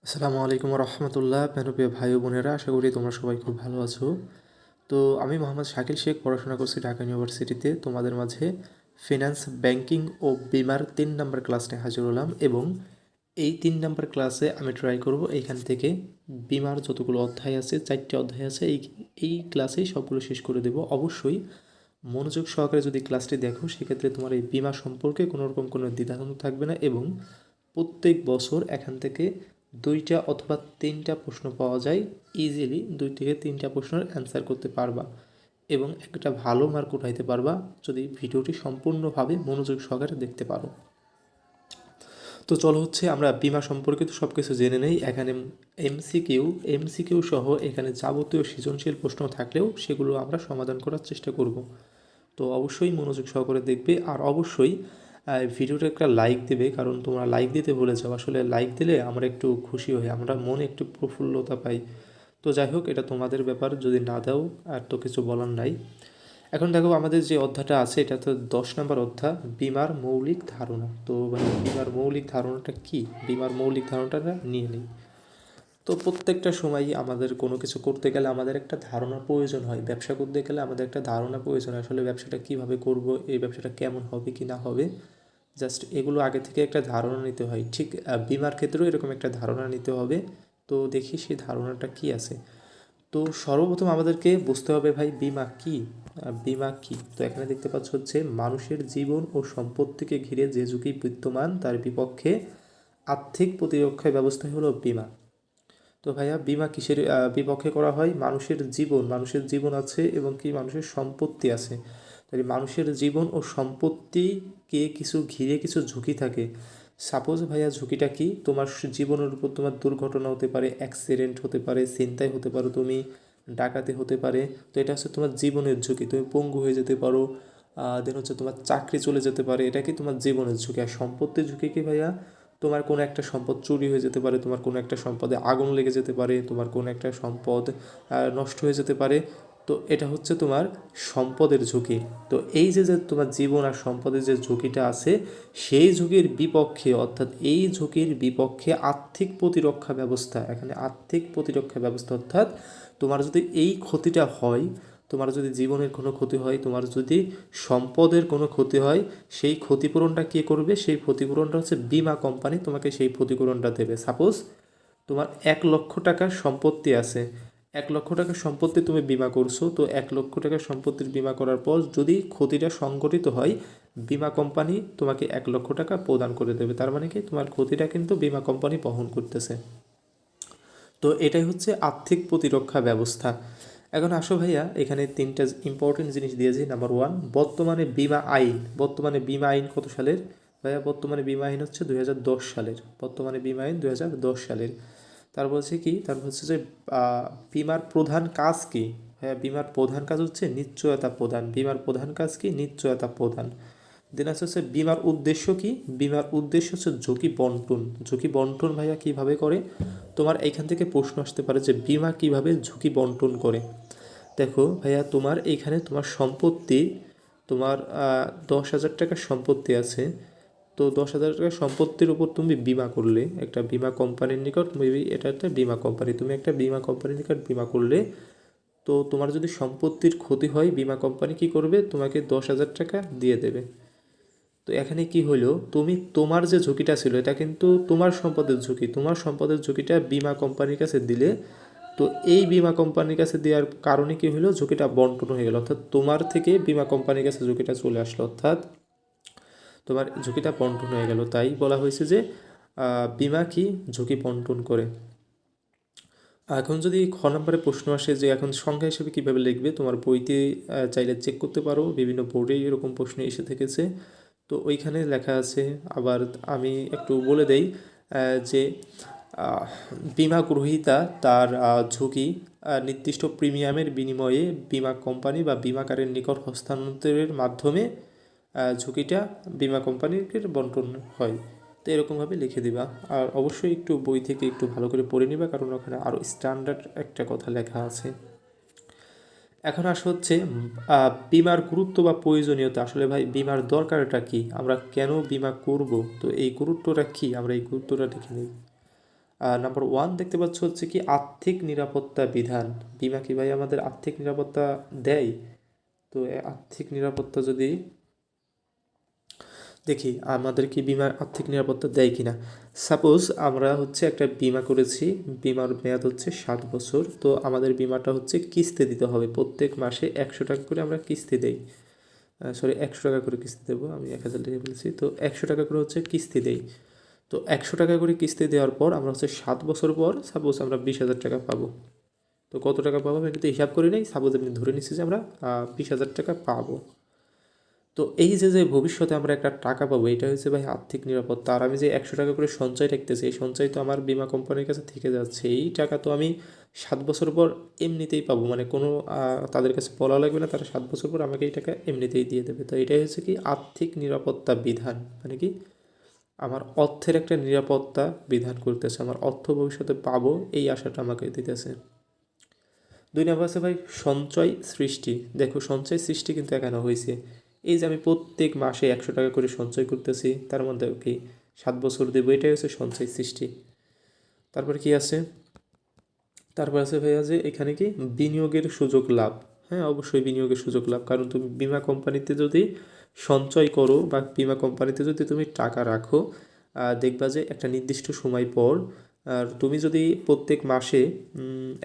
আসসালামু আলাইকুম রহমতুল্লাহ প্রিয় ভাই ও বোনেরা, আশা করি তোমরা সবাই খুব ভালো আছো। তো আমি মোহাম্মদ শাকিল শেখ পড়াশোনা করছি ঢাকা ইউনিভার্সিটিতে। তোমাদের মাঝে ফিনান্স, ব্যাংকিং ও বিমার 3 নম্বর ক্লাস নিয়ে হাজির হলাম, এবং এই 3 নম্বর ক্লাসে আমি ট্রাই করব এইখান থেকে বিমার যতগুলো অধ্যায় আছে, 4টে অধ্যায় আছে, এই ক্লাসেই সবগুলো শেষ করে দেব। অবশ্যই মনোযোগ সহকারে যদি ক্লাসটি দেখো, সেক্ষেত্রে তোমার এই বিমা সম্পর্কে কোনো রকম কোনো দ্বিধাদ্বন্দ্ব থাকবে না, এবং প্রত্যেক বছর এখান থেকে 2টা অথবা 3টা প্রশ্ন পাওয়া যায়। ইজিলি 2 থেকে 3টা প্রশ্নের অ্যান্সার করতে পারবা এবং একটা ভালো মার্ক উঠাইতে পারবা যদি ভিডিওটি সম্পূর্ণভাবে মনোযোগ সহকারে দেখতে পারো। তো চলো আমরা বিমা সম্পর্কিত সব কিছু জেনে নেই। এখানে এমসিকিউ সহ এখানে যাবতীয় সৃজনশীল প্রশ্ন থাকলেও সেগুলো আমরা সমাধান করার চেষ্টা করব। তো অবশ্যই মনোযোগ সহকারে দেখবে, আর অবশ্যই ভিডিওটা একটা লাইক দেবে, কারণ তোমরা লাইক দিতে ভুলে যাও। আসলে লাইক দিলে আমরা একটু খুশি হই, আমরা মনে একটু প্রফুল্লতা পাই। তো যাই হোক, এটা তোমাদের ব্যাপার, যদি না দাও আর তো কিছু বলার নাই। এখন দেখো, আমাদের যে অধ্যায়টা আছে এটা তো 10 নম্বর অধ্যায়, বিমার মৌলিক ধারণা। তো বিমার মৌলিক ধারণাটা কি, বিমার মৌলিক ধারণাটা নিয়ে নিই। তো প্রত্যেকটা সময়ই আমাদের কোনো কিছু করতে গেলে আমাদের একটা ধারণা প্রয়োজন হয়। ব্যবসা করতে গেলে আমাদের একটা ধারণা প্রয়োজন হয়, আসলে ব্যবসাটা কীভাবে করব, এই ব্যবসাটা কেমন হবে কি না হবে, জাস্ট এগুলো আগে থেকে একটা ধারণা নিতে হয়। ঠিক বিমার ক্ষেত্রেও এরকম একটা ধারণা নিতে হবে। তো দেখি সেই ধারণাটা কি আছে। তো সর্বপ্রথম আমাদেরকে বুঝতে হবে ভাই, বিমা কি। বিমা কি, তো এখানে দেখতে পাচ্ছ মানুষের জীবন ও সম্পত্তিকে ঘিরে যে ঝুঁকি বিদ্যমান তার বিপক্ষে আর্থিক প্রতিরক্ষা ব্যবস্থাই হলো বিমা। তো ভাইয়া, বিমা কিসের বিপক্ষে করা হয়? মানুষের জীবন আছে এবং কি মানুষের সম্পত্তি আছে। তাই মানুষের জীবন ও সম্পত্তিকে কিছু ঘিরে কিছু ঝুঁকি থাকে। সাপোজ ভাইয়া, ঝুঁকিটা কি? তোমার জীবনের উপর তোমার দুর্ঘটনা হতে পারে, অ্যাক্সিডেন্ট হতে পারে, ছিনতাই হতে পারো তুমি, ডাকাতি হতে পারে। তো এটা তোমার জীবনের ঝুঁকি, তুমি পঙ্গু হয়ে যেতে পারো। দেন তোমার চাকরি চলে যেতে পারে, এটা কি তোমার জীবনের ঝুঁকি। আর সম্পত্তির ঝুঁকি কি ভাইয়া? তোমার কোনো একটা সম্পদ চুরি হয়ে যেতে পারে, তোমার কোনো একটা সম্পদে আগুন লেগে যেতে পারে, তোমার কোনো একটা সম্পদ নষ্ট হয়ে যেতে পারে। তো এটা তোমার সম্পদের ঝুঁকি। তো এই যে যে তোমার জীবন আর সম্পদের যে ঝুঁকিটা আছে, সেই ঝুঁকির বিপক্ষে, অর্থাৎ এই ঝুঁকির বিপক্ষে আর্থিক প্রতিরক্ষা ব্যবস্থা। এখানে আর্থিক প্রতিরক্ষা ব্যবস্থা অর্থাৎ তোমার যদি এই ক্ষতিটা হয়, তোমার যদি জীবনের কোনো ক্ষতি হয়, তোমার যদি সম্পদের কোনো ক্ষতি হয়, সেই ক্ষতিপূরণটা কে করবে? সেই ক্ষতিপূরণটা বিমা কোম্পানি তোমাকে সেই ক্ষতিপূরণটা দেবে। সাপোজ তোমার 1 লক্ষ টাকার সম্পত্তি আছে, 1 লক্ষ টাকার সম্পত্তি তুমি বিমা করছো। তো 1 লক্ষ টাকার সম্পত্তির বিমা করার পর যদি ক্ষতিটা সংঘটিত হয়, বিমা কোম্পানি তোমাকে 1 লক্ষ টাকা প্রদান করে দেবে। তার মানে কি, তোমার ক্ষতিটা কিন্তু বিমা কোম্পানি বহন করতেছে। তো এটাই আর্থিক প্রতিরক্ষা ব্যবস্থা। এখন আসো ভাইয়া, এখানে 3টা ইম্পর্টেন্ট জিনিস দিয়েছি। নাম্বার 1, বর্তমানে বিমা আইন। বর্তমানে বিমা আইন কত সালের ভাইয়া? বর্তমানে বিমা আইন 2010 সালের। বর্তমানে বিমা আইন 2010 সালের। তারপর কি, তারপর যে বিমার প্রধান কাজ কি? হ্যাঁ, বিমার প্রধান কাজ নিশ্চয়তা প্রদান। বিমার প্রধান কাজ কি? নিশ্চয়তা প্রদান। দেন বিমার উদ্দেশ্য কি? বিমার উদ্দেশ্য ঝুঁকি বন্টন। ঝুঁকি বন্টন ভাইয়া কিভাবে করে? তোমার এইখান থেকে প্রশ্ন আসতে পারে যে বিমা কিভাবে ঝুঁকি বন্টন করে। দেখো ভাইয়া, তোমার এইখানে তোমার সম্পত্তি, তোমার 10,000 টাকার সম্পত্তি আছে। তো 10,000 টাকার সম্পত্তির উপর তুমি বিমা করলে একটা বিমা কোম্পানির নিকট, মেবি এটা একটা বিমা কোম্পানি, তুমি একটা বিমা কোম্পানির নিকট বিমা করলে। তো তোমার যদি সম্পত্তির ক্ষতি হয়, বিমা কোম্পানি কি করবে? তোমাকে 10,000 টাকা দিয়ে দেবে। তো এখানে কি হলো, তুমি তোমার যে ঝুঁকিটা ছিল, এটা কিন্তু তোমার সম্পদের ঝুঁকি, তোমার সম্পদের ঝুঁকিটা বিমা কোম্পানির কাছে দিলে। তো এই বিমা কোম্পানির কাছে দেওয়ার কারণে কি হলো, ঝুঁকিটা বন্টন হয়ে গেল, অর্থাৎ তোমার থেকে বিমা কোম্পানির কাছে ঝুঁকিটা চলে আসলো, অর্থাৎ তোমার ঝুঁকিটা বন্টন হয়ে গেল। তাই বলা হয়েছে যে বিমা কি ঝুঁকি বন্টন করে। এখন যদি খ নম্বরে প্রশ্ন আসে যে এখন সংখ্যা হিসেবে কীভাবে লিখবে, তোমার বইতে চাইলে চেক করতে পারো, বিভিন্ন বোর্ডেই এরকম প্রশ্ন এসে থেকেছে। তো ওইখানে লেখা আছে। আবার আমি একটু বলে দেই যে বিমা গ্রহীতা তার ঝুঁকি নির্দিষ্ট প্রিমিয়ামের বিনিময়ে বিমা কোম্পানি বা বিমাকারের নিকট হস্তান্তরের মাধ্যমে ঝুঁকিটা বিমা কোম্পানির বন্টন হয়। তো এরকমভাবে লিখে দিবা। আর অবশ্যই একটু বই থেকে একটু ভালো করে পড়ে নিবা, কারণ ওখানে আরও স্ট্যান্ডার্ড একটা কথা লেখা আছে। এখন বিমার গুরুত্ব বা প্রয়োজনীয়তা। আসলে ভাই, বিমার দরকারটা কি, আমরা কেন বিমা করব, তো এই গুরুত্বটা কি, আমরা এই গুরুত্বটা দেখে নিই। নাম্বার ওয়ান দেখতে পাচ্ছ হচ্ছে কি আর্থিক নিরাপত্তা বিধান। বিমা কি ভাই আমাদের আর্থিক নিরাপত্তা দেয়? তো আর্থিক নিরাপত্তা যদি দেখি আমাদের কি বিমার আর্থিক নিরাপত্তা দেয় কি না। সাপোজ আমরা হচ্ছে একটা বিমা করেছি, বিমার মেয়াদ হচ্ছে 7 বছর। তো আমাদের বিমাটা হচ্ছে কিস্তি দিতে হবে, প্রত্যেক মাসে 100 টাকা করে আমরা কিস্তি দেই। 100 টাকা করে কিস্তি দেবো, আমি 1000 টাকা বলেছি। তো 100 টাকা করে হচ্ছে কিস্তি দেই। তো 100 টাকা করে কিস্তি দেওয়ার পর আমরা হচ্ছে 7 বছর পর সাপোজ আমরা 20,000 টাকা পাবো। তো কত টাকা পাবো আমি কিন্তু হিসাব করি নাই, সাপোজ আমি ধরে নিচ্ছি যে আমরা 20,000 টাকা পাবো। তো এই যে ভবিষ্যতে আমরা একটা টাকা পাবো, এটা হচ্ছে ভাই আর্থিক নিরাপত্তা। আর আমি যে 100 টাকা করে সঞ্চয় রাখতেছি, এই সঞ্চয় তো আমার বীমা কোম্পানির কাছে থেকে যাচ্ছে, এই টাকা তো আমি 7 বছর পর এমনিতেই পাবো, মানে কোনো তাদের কাছে বলা লাগবে না, তারা 7 বছর পর আমাকে এই টাকা এমনিতেই দিয়ে দেবে। তো এটাই হচ্ছে কি আর্থিক নিরাপত্তা বিধান, মানে কি আমার অর্থের একটা নিরাপত্তা বিধান করতেছে, আমার অর্থ ভবিষ্যতে পাবো এই আশাটা আমাকে দিতেছে। 2 নম্বর আছে ভাই সঞ্চয় সৃষ্টি। দেখো সঞ্চয় সৃষ্টি কিন্তু এখানে হয়েছে, এই যে আমি প্রত্যেক মাসে 100 টাকা করে সঞ্চয় করতেছি, তার মধ্যে কি 7 বছর দেবো, এটাই হচ্ছে সঞ্চয় সৃষ্টি। তারপর কি আছে, তারপর আছে ভাইয়া যে এখানে কি বিনিয়োগের সুযোগ লাভ। হ্যাঁ অবশ্যই বিনিয়োগের সুযোগ লাভ, কারণ তুমি বিমা কোম্পানিতে যদি সঞ্চয় করো বা বিমা কোম্পানিতে যদি তুমি টাকা রাখো, দেখবা যে একটা নির্দিষ্ট সময় পর, আর তুমি যদি প্রত্যেক মাসে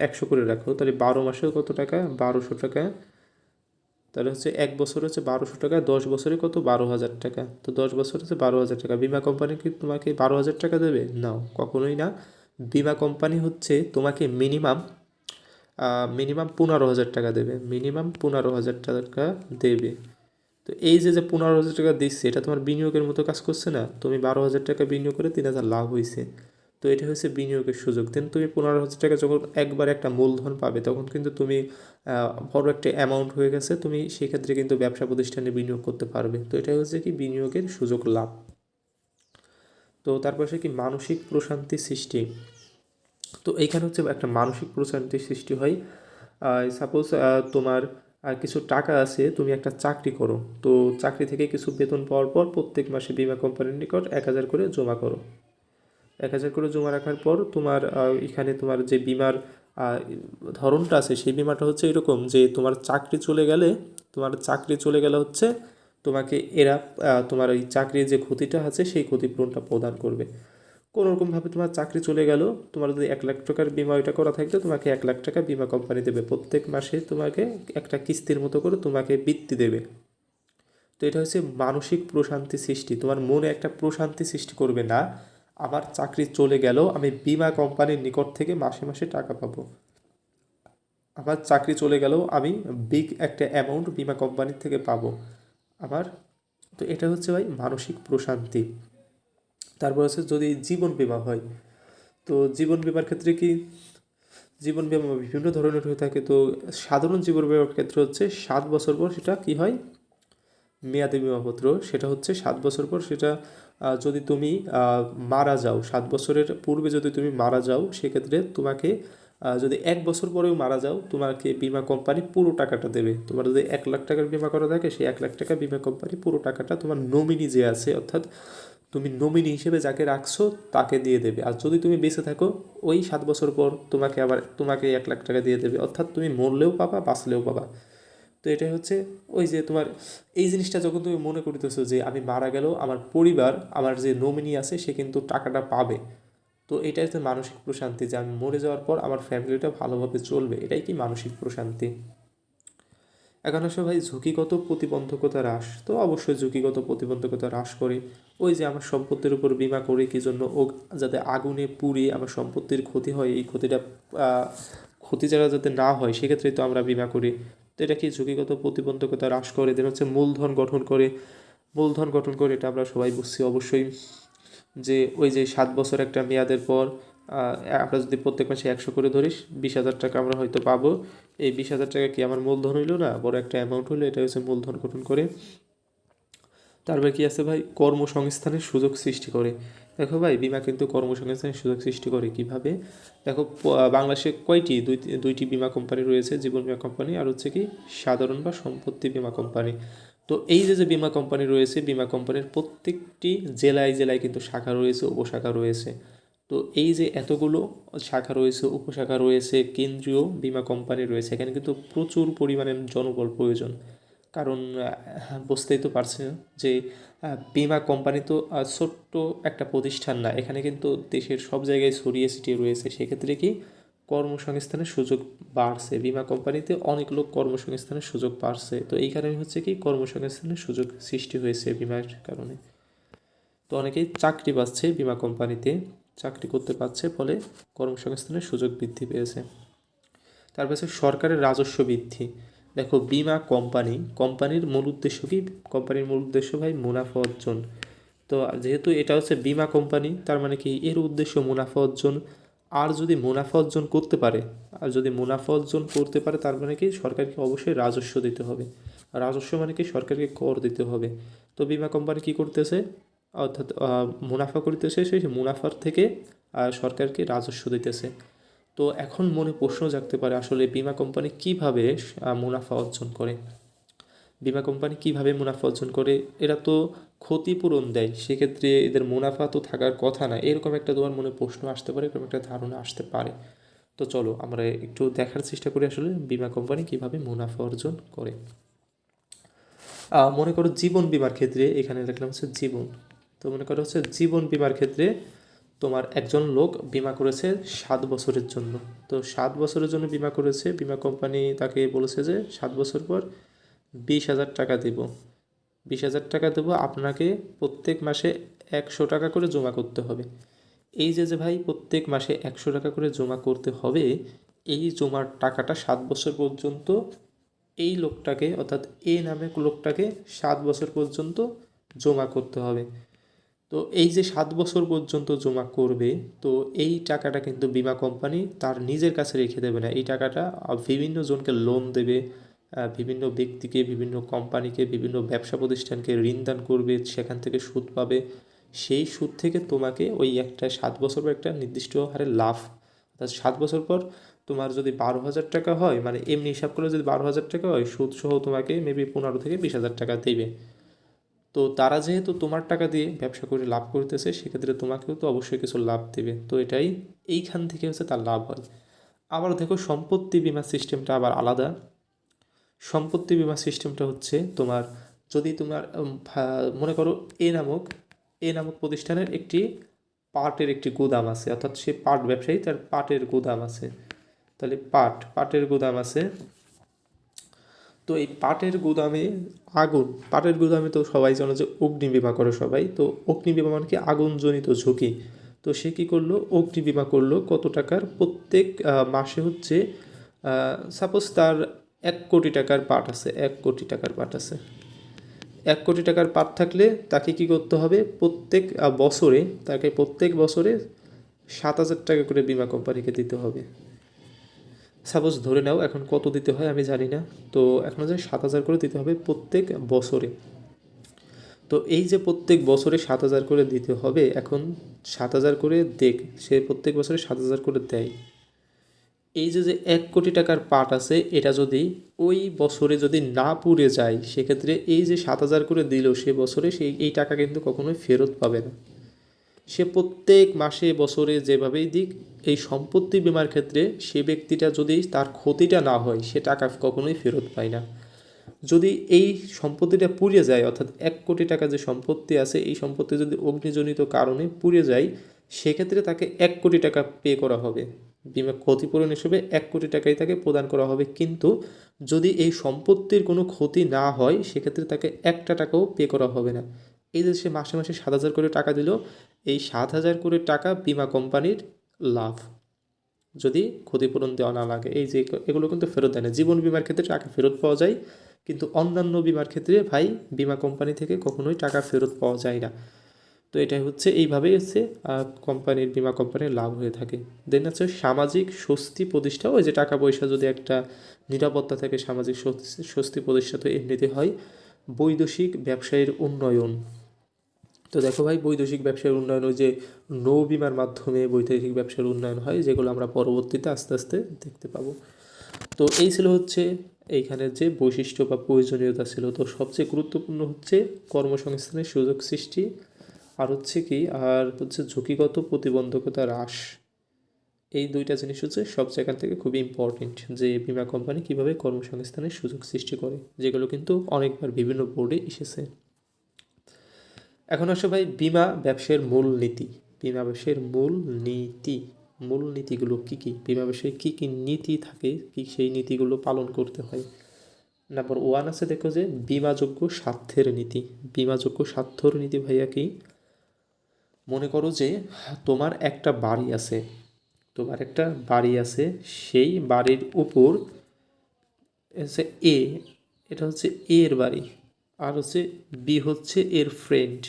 100 করে রাখো, তাহলে 12 মাসেও কত টাকা, 1200 টাকা। তাহলে হচ্ছে 1 বছর হচ্ছে 1200 টাকা, 10 বছরে কত, 12,000 টাকা। তো 10 বছর হচ্ছে 12,000 টাকা। বিমা কোম্পানি কি তোমাকে 12,000 টাকা দেবে? নাও, কখনোই না। বিমা কোম্পানি হচ্ছে তোমাকে মিনিমাম মিনিমাম 15,000 টাকা দেবে, মিনিমাম 15,000 টাকা দেবে। তো এই যে 15,000 টাকা দিচ্ছে, এটা তোমার বিনিয়োগের মতো কাজ করছে না? তুমি 12,000 টাকা বিনিয়োগ করে 3,000 লাভ হয়েছে। তো এটা হচ্ছে বিনিয়োগের সুযোগ। দেন তুমি 15,000 টাকা যখন একবার একটা মূলধন পাবে, তখন কিন্তু তুমি বড় একটা অ্যামাউন্ট হয়ে গেছে, তুমি সেক্ষেত্রে কিন্তু ব্যবসা প্রতিষ্ঠানে বিনিয়োগ করতে পারবে। তো এটা হচ্ছে কি বিনিয়োগের সুযোগ লাভ। তো তারপর সে কি মানসিক প্রশান্তি সৃষ্টি। তো এইখানে হচ্ছে একটা মানসিক প্রশান্তির সৃষ্টি হয়। সাপোজ তোমার কিছু টাকা আছে, তুমি একটা চাকরি করো, তো চাকরি থেকে কিছু বেতন পাওয়ার পর প্রত্যেক মাসে বিমা কোম্পানির নিকট 1,000 করে জমা করো। 1,000 করে জমা রাখার পর তোমার এখানে তোমার যে বিমার ধরনটা আছে, সেই বিমাটা হচ্ছে এরকম যে তোমার চাকরি চলে গেলে, হচ্ছে তোমাকে এরা তোমার ওই চাকরির যে ক্ষতিটা আছে সেই ক্ষতিপূরণটা প্রদান করবে। কোনোরকমভাবে তোমার চাকরি চলে গেল, তোমার যদি 1,00,000 টাকার বিমা ওইটা করা থাকতো, তোমাকে 1,00,000 টাকা বিমা কোম্পানি দেবে, প্রত্যেক মাসে তোমাকে একটা কিস্তির মতো করে তোমাকে বৃত্তি দেবে। তো এটা হচ্ছে মানসিক প্রশান্তি সৃষ্টি, তোমার মনে একটা প্রশান্তি সৃষ্টি করবে না আমার চাকরি চলে গেল, আমি বিমা কোম্পানির নিকট থেকে মাসে মাসে টাকা পাবো। আমার চাকরি চলে গেল, আমি বিগ একটা অ্যামাউন্ট বিমা কোম্পানির থেকে পাবো আমার। তো এটা হচ্ছে ভাই মানসিক প্রশান্তি। তারপর হচ্ছে যদি জীবন বীমা হয়, তো জীবন বীমার ক্ষেত্রে কি, জীবন বীমা বিভিন্ন ধরনের হয়ে থাকে। তো সাধারণ জীবন বীমার ক্ষেত্রে হচ্ছে 7 বছর পর সেটা কি হয়, মেয়াদি বীমাপত্র, সেটা হচ্ছে 7 বছর পর সেটা যদি তুমি মারা যাও, 7 বছরের পূর্বে যদি তুমি মারা যাও, সেক্ষেত্রে তোমাকে যদি 1 বছর পরেও মারা যাও, তোমাকে বিমা কোম্পানি পুরো টাকাটা দেবে। তোমার যদি 1,00,000 টাকার বিমা করা থাকে, সেই 1,00,000 টাকা বিমা কোম্পানি পুরো টাকাটা তোমার নমিনি যে আছে, অর্থাৎ তুমি নমিনি হিসেবে যাকে রাখছো তাকে দিয়ে দেবে। আর যদি তুমি বেঁচে থাকো, ওই 7 বছর পর তোমাকে 1,00,000 টাকা দিয়ে দেবে, অর্থাৎ তুমি মরলেও পাবা, বাঁচলেও পাবা। তো এটাই হচ্ছে ওই যে তোমার এই জিনিসটা যখন তুমি মনে করতেছো যে আমি মারা গেলেও আমার পরিবার, আমার যে নমিনি আছে সে কিন্তু টাকাটা পাবে, তো এটাই হচ্ছে মানসিক প্রশান্তি, যে আমি মরে যাওয়ার পর আমার ফ্যামিলিটা ভালোভাবে চলবে, এটাই কি মানসিক প্রশান্তি। এখন আসলে ভাই ঝুঁকিগত প্রতিবন্ধকতা হ্রাস, তো অবশ্যই ঝুঁকিগত প্রতিবন্ধকতা হ্রাস করে। ওই যে আমার সম্পত্তির উপর বিমা করি কী জন্য, ও যাতে আগুনে পুড়ে আমার সম্পত্তির ক্ষতি হয়, এই ক্ষতিটা ক্ষতি যাতে না হয়, সেক্ষেত্রে তো আমরা বিমা করি। তো এটা কি ঝুঁকিগত প্রতিবন্ধকতা হ্রাস করে। দেন হচ্ছে মূলধন গঠন করে, এটা আমরা সবাই বুঝছি অবশ্যই, যে ওই যে 7 বছর একটা মেয়াদের পর আমরা যদি প্রত্যেক মাসে 100 করে ধরিস, 20,000 টাকা আমরা হয়তো পাবো। এই 20,000 টাকা কি আমার মূলধন হইলো না, বড় একটা অ্যামাউন্ট হইলো, এটা হচ্ছে মূলধন গঠন করে। তারপরে কি আছে ভাই, কর্মসংস্থানের সুযোগ সৃষ্টি করে। দেখো ভাই বিমা কিন্তু কর্মসংস্থানের সুযোগ সৃষ্টি করে কিভাবে। দেখো বাংলাদেশে দুইটি বিমা কোম্পানি রয়েছে, জীবন বিমা কোম্পানি আর হচ্ছে কি সাধারণ বা সম্পত্তি বিমা কোম্পানি। তো এই যে বিমা কোম্পানি রয়েছে, বিমা কোম্পানির প্রত্যেকটি জেলায় জেলায় কিন্তু শাখা রয়েছে, উপশাখা রয়েছে। তো এই যে এতগুলো শাখা রয়েছে, উপশাখা রয়েছে, কেন্দ্রীয় বীমা কোম্পানি রয়েছে, এখানে কিন্তু প্রচুর পরিমাণে জনবল প্রয়োজন। কারণ বুঝতেই তো পারছেন যে বীমা কোম্পানি তো ছোট্ট একটা প্রতিষ্ঠান না, এখানে কিন্তু দেশের সব জায়গায় ছড়িয়ে ছিটিয়ে রয়েছে। সেক্ষেত্রে কি কর্মসংস্থানের সুযোগ বাড়ছে, বীমা কোম্পানিতে অনেক লোক কর্মসংস্থানের সুযোগ বাড়ছে। তো এই কারণে হচ্ছে কি কর্মসংস্থানের সুযোগ সৃষ্টি হয়েছে বিমার কারণে। তো অনেকেই চাকরি পাচ্ছে বীমা কোম্পানিতে, চাকরি করতে পারছে, ফলে কর্মসংস্থানের সুযোগ বৃদ্ধি পেয়েছে। তারপর হচ্ছে সরকারের রাজস্ব বৃদ্ধি। দেখো বীমা কোম্পানির মূল উদ্দেশ্য কি? কোম্পানির মূল উদ্দেশ্য ভাই মুনাফা অর্জন। তো যেহেতু এটা হচ্ছে বীমা কোম্পানি, তার মানে কি এর উদ্দেশ্য মুনাফা অর্জন। আর যদি মুনাফা অর্জন করতে পারে, তার মানে কি সরকারকে অবশ্যই রাজস্ব দিতে হবে। রাজস্ব মানে কি সরকারকে কর দিতে হবে। তো বীমা কোম্পানি কি করতেছে, অর্থাৎ মুনাফা করতেছে, সেই মুনাফার থেকে সরকারকে রাজস্ব দিতেছে। তো এখন মনে প্রশ্ন জাগতে পারে আসলে বীমা কোম্পানি কিভাবে মুনাফা অর্জন করে। বীমা কোম্পানি কিভাবে মুনাফা অর্জন করে? এরা তো ক্ষতিপূরণ দেয়, সেক্ষেত্রে এদের মুনাফা তো থাকার কথা না, এরকম একটা তোমার মনে প্রশ্ন আসতে পারে, এরকম একটা ধারণা আসতে পারে। তো চলো আমরা একটু দেখার চেষ্টা করি আসলে বীমা কোম্পানি কিভাবে মুনাফা অর্জন করে। মনে করো জীবন বীমার ক্ষেত্রে, এখানে দেখলাম হচ্ছে জীবন, তো মনে করো হচ্ছে জীবন বীমার ক্ষেত্রে তোমার একজন লোক বীমা করেছে 7 বছরের জন্য। তো 7 বছরের জন্য বীমা করেছে, বীমা কোম্পানি তাকে বলেছে যে 7 বছর পর 20,000 টাকা দেব, 20,000 টাকা দেবো, আপনাকে প্রত্যেক মাসে 100 টাকা করে জমা করতে হবে। এই যে ভাই প্রত্যেক মাসে 100 টাকা করে জমা করতে হবে, এই জমার টাকাটা 7 বছর পর্যন্ত এই লোকটাকে, অর্থাৎ এ নামে লোকটাকে 7 বছর পর্যন্ত জমা করতে হবে। তো এই যে 7 বছর পর্যন্ত জমা করবে, তো এই টাকাটা কিন্তু বীমা কোম্পানি তার নিজের কাছে রেখে দেবে না। এই টাকাটা বিভিন্ন জনকে লোন দেবে, বিভিন্ন ব্যক্তিকে, বিভিন্ন কোম্পানিকে, বিভিন্ন ব্যবসা প্রতিষ্ঠানকে ঋণ দান করবে, সেখান থেকে সুদ পাবে। সেই সুদ থেকে তোমাকে ওই একটা 7 বছর পর একটা নির্দিষ্ট হারে লাভ, অর্থাৎ 7 বছর পর তোমার যদি 12,000 টাকা হয়, মানে এমনি হিসাব করলে যদি 12,000 টাকা হয়, সুদ সহ তোমাকে মেবি 15 থেকে 20,000 টাকা দেবে। তো তারা যেহেতু তোমার টাকা দিয়ে ব্যবসা করে লাভ করতেছে, সেক্ষেত্রে তোমাকেও তো অবশ্যই কিছু লাভ দেবে। তো এইখান থেকে হচ্ছে তার লাভ হয়। আবার দেখো সম্পত্তি বীমা সিস্টেমটা আবার আলাদা। সম্পত্তি বীমা সিস্টেমটা হচ্ছে তোমার, যদি তোমার মনে করো এ নামক প্রতিষ্ঠানের পাটের একটি গুদাম আছে, অর্থাৎ সে পাট ব্যবসায়ী, তার পাটের গুদাম আছে। তাহলে পাটের গুদাম আছে। তো এই পাটের গুদামে তো সবাই জানো যে অগ্নি বিমা করে সবাই। তো অগ্নি বিমা মানে কি আগুনজনিত ঝুঁকি। তো সে কী করলো, অগ্নি বিমা করলো কত টাকার, প্রত্যেক মাসে হচ্ছে সাপোজ তার 1 কোটি টাকার পাট আছে, 1 কোটি টাকার পাট আছে। 1 কোটি টাকার পাট থাকলে তাকে কি করতে হবে, প্রত্যেক বছরে 7,000 টাকা করে বীমা কোম্পানিকে দিতে হবে। সাপোজ ধরে নাও, এখন কত দিতে হয় আমি জানি না, তো এখন যে 7,000 করে দিতে হবে প্রত্যেক বছরে। তো এই যে প্রত্যেক বছরে 7,000 করে দিতে হবে, এখন 7,000 করে সে প্রত্যেক বছরে 7,000 করে দেয়। এই যে 1 কোটি টাকার পাট আছে, এটা যদি ওই বছরে যদি না পুড়ে যায়, সেক্ষেত্রে এই যে 7,000 করে দিল সে বছরে, এই টাকা কিন্তু কখনোই ফেরত পাবে না। সে প্রত্যেক মাসে বছরে যেভাবেই দিক, এই সম্পত্তি বীমার ক্ষেত্রে সে ব্যক্তিটা যদি তার ক্ষতিটা না হয়, সে টাকা কখনোই ফেরত পায় না। যদি এই সম্পত্তিটা পুড়ে যায়, অর্থাৎ 1 কোটি টাকা যে সম্পত্তি আছে, এই সম্পত্তি যদি অগ্নিজনিত কারণে পুড়ে যায়, সেক্ষেত্রে তাকে 1 কোটি টাকা পে করা হবে। বীমা ক্ষতিপূরণ হিসেবে 1 কোটি টাকাই তাকে প্রদান করা হবে। কিন্তু যদি এই সম্পত্তির কোনো ক্ষতি না হয়, সেক্ষেত্রে তাকে 1 টাকাও পে করা হবে না। এই যে সে মাসে মাসে 7,000 করে টাকা দিল, এই 7,000 করে টাকা বীমা কোম্পানির লাভ, যদি ক্ষতিপূরণ দেওয়া না লাগে। এই যে এগুলো কিন্তু ফেরত দেয় না। জীবন বীমার ক্ষেত্রে টাকা ফেরত পাওয়া যায়, কিন্তু অন্যান্য বীমার ক্ষেত্রে ভাই বীমা কোম্পানি থেকে কখনোই টাকা ফেরত পাওয়া যায় না। তো এটাই হচ্ছে, এইভাবেই হচ্ছে বীমা কোম্পানির লাভ হয়ে থাকে। দেন হচ্ছে সামাজিক স্বস্তি প্রতিষ্ঠা, ওই যে টাকা পয়সা যদি একটা নিরাপত্তা থাকে, সামাজিক স্বস্তি প্রতিষ্ঠা তো এমনিতে হয়। বৈদেশিক ব্যবসায়ীর উন্নয়ন। তো দেখো ভাই, বৈদেশিক ব্যবসার উন্নয়ন, ওই যে নৌ বিমার মাধ্যমে বৈদেশিক ব্যবসার উন্নয়ন হয়, যেগুলো আমরা পরবর্তীতে আস্তে আস্তে দেখতে পাবো। তো এই ছিল হচ্ছে এইখানের যে বৈশিষ্ট্য বা প্রয়োজনীয়তা ছিল। তো সবচেয়ে গুরুত্বপূর্ণ হচ্ছে কর্মসংস্থানের সুযোগ সৃষ্টি, আর হচ্ছে কি, আর হচ্ছে ঝুঁকিগত প্রতিবন্ধকতা হ্রাস। এই দুইটা জিনিস হচ্ছে সব জায়গা থেকে খুবই ইম্পর্টেন্ট, যে বিমা কোম্পানি কীভাবে কর্মসংস্থানের সুযোগ সৃষ্টি করে, যেগুলো কিন্তু অনেকবার বিভিন্ন বোর্ডে এসেছে। এখন আসো ভাই, বিমা ব্যবসায়ের মূল নীতি। বিমা ব্যবসায়ের মূল নীতিগুলো কী কী, বিমা ব্যবসায় কী কী নীতি থাকে, কি সেই নীতিগুলো পালন করতে হয়। নাম্বার 1 আছে, দেখো যে বিমাযোগ্য স্বার্থের নীতি। বিমাযোগ্য স্বার্থের নীতি ভাইয়া কি, মনে করো যে তোমার একটা বাড়ি আছে, সেই বাড়ির উপর হচ্ছে এ, এটা হচ্ছে এর বাড়ি, আর হচ্ছে বি হচ্ছে এর ফ্রেন্ড।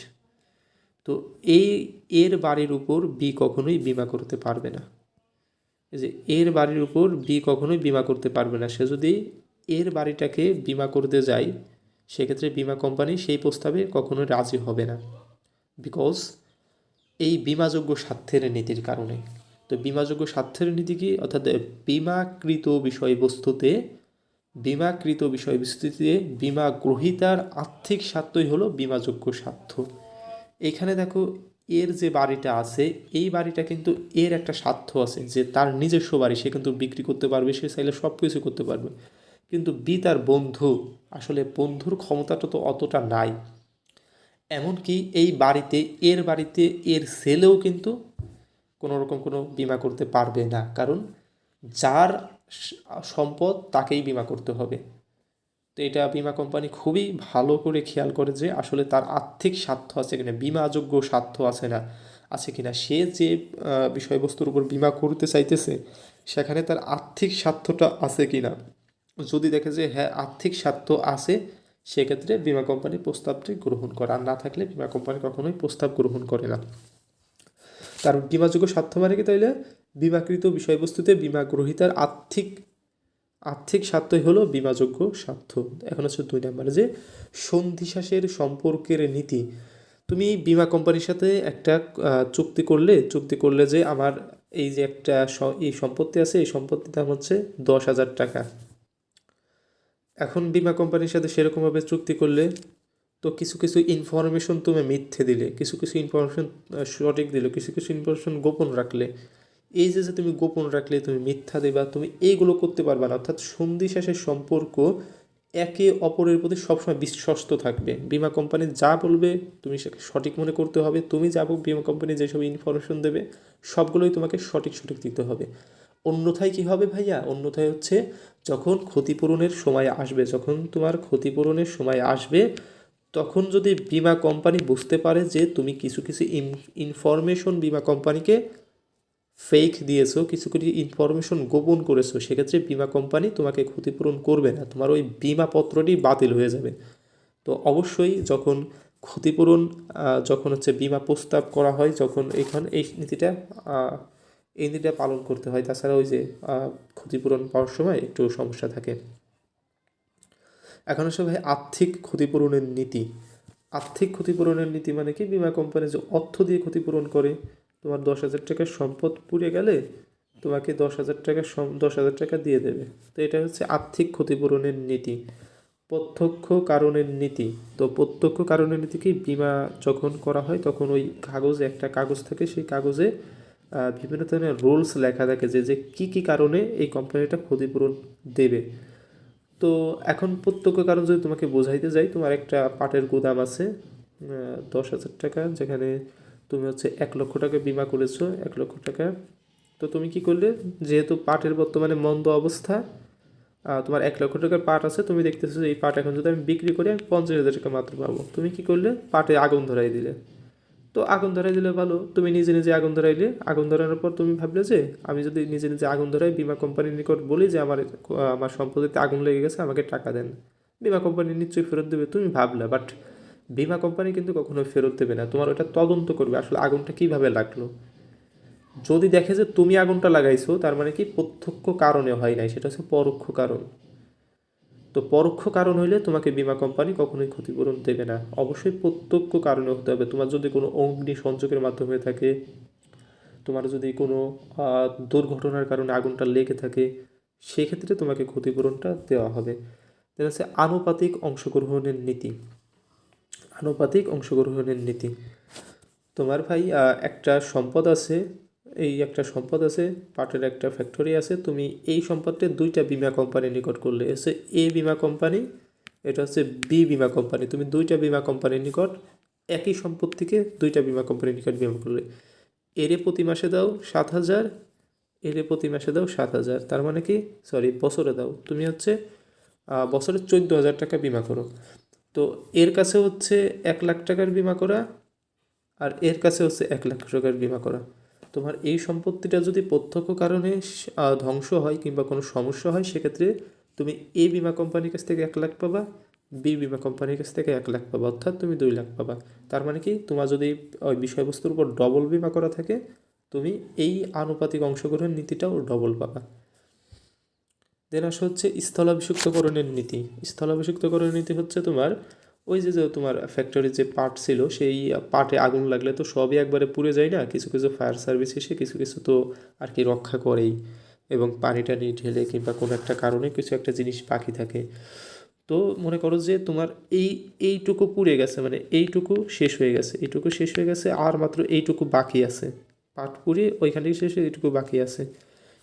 তো এর বাড়ির উপর বি কখনোই বিমা করতে পারবে না। এই যে এর বাড়ির উপর বি কখনোই বিমা করতে পারবে না। সে যদি এর বাড়িটাকে বিমা করতে যায়, সেক্ষেত্রে বিমা কোম্পানি সেই প্রস্তাবে কখনোই রাজি হবে না, বিকজ এই বিমাযোগ্য স্বার্থের নীতির কারণে। তো বিমাযোগ্য স্বার্থের নীতি কি, অর্থাৎ বিমাকৃত বিষয়বস্তুতে বিমা গ্রহীতার আর্থিক স্বার্থই হলো বিমাযোগ্য স্বার্থ। এখানে দেখো, এর যে বাড়িটা আছে, এই বাড়িটা কিন্তু এর একটা স্বার্থ আছে, যে তার নিজস্ব বাড়ি, সে কিন্তু বিক্রি করতে পারবে, সে চাইলে সব কিছু করতে পারবে। কিন্তু বি তার বন্ধু, আসলে বন্ধুর ক্ষমতাটা তো অতটা নাই। এমনকি এর বাড়িতে এর ছেলেও কিন্তু কোনো রকম কোনো বিমা করতে পারবে না, কারণ যার সম্পদ তাকেই বিমা করতে হবে। তো এটা বিমা কোম্পানি খুবই ভালো করে খেয়াল করে যে আসলে তার আর্থিক স্বার্থ আছে কিনা, বিমাযোগ্য স্বার্থ আছে কিনা, সে যে বিষয়বস্তুর উপর বিমা করতে চাইতেছে সেখানে তার আর্থিক স্বার্থটা আছে কিনা। যদি দেখে যে হ্যাঁ আর্থিক স্বার্থ আছে, সেক্ষেত্রে বিমা কোম্পানি প্রস্তাবটি গ্রহণ করে, আর না থাকলে বিমা কোম্পানি কখনোই প্রস্তাব গ্রহণ করে না। কারণ বিমাযোগ্য স্বার্থ মানে কি, তাইলে বিমাকৃত বিষয়বস্তুতে বিমা গ্রহীতার আর্থিক স্বার্থই হলো বিমাযোগ্য স্বার্থ। এখন হচ্ছে 2 নম্বরে, যে সন্ধিশ্বাসের সম্পর্কের নীতি। তুমি বিমা কোম্পানির সাথে একটা চুক্তি করলে যে আমার এই যে একটা এই সম্পত্তি আছে, এই সম্পত্তির দাম হচ্ছে 10,000 টাকা। এখন বিমা কোম্পানির সাথে সেরকমভাবে চুক্তি করলে তো কিছু কিছু ইনফরমেশন তুমি মিথ্যে দিলে, কিছু কিছু ইনফরমেশন সঠিক দিলে, কিছু কিছু ইনফরমেশন গোপন রাখলে। এই যে তুমি গোপন রাখলে, তুমি মিথ্যা দেবা, তুমি এইগুলো করতে পারবে না। অর্থাৎ সন্ধিশ্বাসের সম্পর্ক একে অপরের প্রতি সবসময় বিশ্বস্ত থাকবে। বিমা কোম্পানি যা বলবে তুমি সেটা সঠিক মনে করতে হবে। তুমি যা বিমা কোম্পানি যেসব ইনফরমেশন দেবে সবগুলোই তোমাকে সঠিক দিতে হবে। অন্যথায় কী হবে ভাইয়া, অন্যথায় হচ্ছে যখন তোমার ক্ষতিপূরণের সময় আসবে, তখন যদি বিমা কোম্পানি বুঝতে পারে যে তুমি কিছু কিছু ইনফরমেশন বিমা কোম্পানিকে ফেক দিয়েছো, কিছু কিছু ইনফরমেশন গোপন করেছো, সেক্ষেত্রে বিমা কোম্পানি তোমাকে ক্ষতিপূরণ করবে না, তোমার ওই বিমাপত্রটি বাতিল হয়ে যাবে। তো অবশ্যই যখন ক্ষতিপূরণ যখন হচ্ছে বিমা প্রস্তাব করা হয়, যখন এই নীতিটা পালন করতে হয়। তাছাড়া ওই যে ক্ষতিপূরণ পাওয়ার সময় একটু সমস্যা থাকে। এখন আসলে ভাই আর্থিক ক্ষতিপূরণের নীতি মানে কি, বিমা কোম্পানি যে অর্থ দিয়ে ক্ষতিপূরণ করে। তোমার 10,000 টাকার সম্পদ পুড়ে গেলে তোমাকে 10,000 টাকা দিয়ে দেবে। তো এটা হচ্ছে আর্থিক ক্ষতিপূরণের নীতি। প্রত্যক্ষ কারণের নীতি। তো প্রত্যক্ষ কারণের নীতি কি, বিমা যখন করা হয় তখন ওই একটা কাগজ থাকে, সেই কাগজে বিভিন্ন ধরনের রুলস লেখা থাকে যে কী কী কারণে এই কোম্পানিটা ক্ষতিপূরণ দেবে। তো এখন প্রত্যক্ষ কারণ যদি তোমাকে বোঝাইতে যাই, তোমার একটা পাটের গুদাম আছে 10,000 টাকা, যেখানে তুমি হচ্ছে 1,00,000 টাকা বিমা করেছো, 1,00,000 টাকা। তো তুমি কি করলে, যেহেতু পাটের বর্তমানে মন্দ অবস্থা, তোমার 1,00,000 টাকার পাট আছে, তুমি দেখতেছো যে এই পাট এখন যদি আমি বিক্রি করি আমি 50,000 টাকা মাত্র পাবো। তুমি কি করলে, পাটে আগুন ধরাই দিলে। তো আগুন ধরাই দিলে ভালো, তুমি নিজে নিজে আগুন ধরাইলে, আগুন ধরানোর পর তুমি ভাবলে যে আমি যদি নিজে নিজে আগুন ধরাই, বিমা কোম্পানির নিকট বলি যে আমার সম্পত্তিতে আগুন লেগে গেছে, আমাকে টাকা দেন, বিমা কোম্পানি নিশ্চয়ই ফেরত দেবে, তুমি ভাবলা। বাট বিমা কোম্পানি কিন্তু কখনোই ফেরত দেবে না, তোমার ওটা তদন্ত করবে আসলে আগুনটা কীভাবে লাগলো। যদি দেখে যে তুমি আগুনটা লাগাইছো, তার মানে কি প্রত্যক্ষ কারণে হয় নাই, সেটা হচ্ছে পরোক্ষ কারণ। তো পরোক্ষ কারণ হইলে তোমাকে বিমা কোম্পানি কখনোই ক্ষতিপূরণ দেবে না, অবশ্যই প্রত্যক্ষ কারণে হতে হবে। তোমার যদি কোনো অগ্নি সংযোগের মাধ্যমে থাকে, তোমার যদি কোনো দুর্ঘটনার কারণে আগুনটা লেগে থাকে, সেক্ষেত্রে তোমাকে ক্ষতিপূরণটা দেওয়া হবে। যেটা হচ্ছে আনুপাতিক অংশগ্রহণের নীতি। তোমার ভাই একটা সম্পদ আছে, এই একটা সম্পদ আছে, পাটের একটা ফ্যাক্টরি আছে, তুমি এই সম্পদটা দুইটা বীমা কোম্পানির নিকট করলে, হচ্ছে এ বীমা কোম্পানি, এটা হচ্ছে বি বীমা কোম্পানি, তুমি দুইটা বীমা কোম্পানির নিকট একই সম্পত্তিকে দুইটা বীমা কোম্পানির নিকট বীমা করলে, এরে প্রতি মাসে দাও 7,000, এরে প্রতি মাসে দাও 7,000, তার মানে কি, সরি বছরে দাও, তুমি হচ্ছে বছরে 14,000 টাকা বিমা করো। তো এর কাছে হচ্ছে 1 লাখ টাকার বিমা করা, আর এর কাছে হচ্ছে 1 লাখ টাকার বিমা করা। তোমার এই সম্পত্তিটা যদি প্রত্যক্ষ কারণে ধ্বংস হয় কিংবা কোনো সমস্যা হয়, সেক্ষেত্রে তুমি এ বিমা কোম্পানির কাছ থেকে 1 লাখ পাবা, বি বিমা কোম্পানির কাছ থেকে 1 লাখ পাবা, অর্থাৎ তুমি 2 লাখ পাবা। তার মানে কি, তোমার যদি ওই বিষয়বস্তুর উপর ডবল বিমা করা থাকে, তুমি এই আনুপাতিক অংশগ্রহণ নীতিটাও ডবল পাবা। দেন আসা হচ্ছে স্থলাভিষিক্তকরণের নীতি। স্থলাভিষিক্তকরণের নীতি হচ্ছে তোমার ওই যে যে তোমার ফ্যাক্টরির যে পার্ট ছিল, সেই পার্টে আগুন লাগলে তো সবই একবারে পুড়ে যায় না, কিছু কিছু ফায়ার সার্ভিস এসে কিছু কিছু তো আর কি রক্ষা করেই, এবং পানি টানি ঢেলে কিংবা কোনো একটা কারণে কিছু একটা জিনিস বাকি থাকে। তো মনে করো যে তোমার এইটুকু পুড়ে গেছে, মানে এইটুকু শেষ হয়ে গেছে, এইটুকু শেষ হয়ে গেছে, আর মাত্র এইটুকু বাকি আছে, পাট পুড়ে ওইখান থেকে শেষ হয়ে এইটুকু বাকি আছে।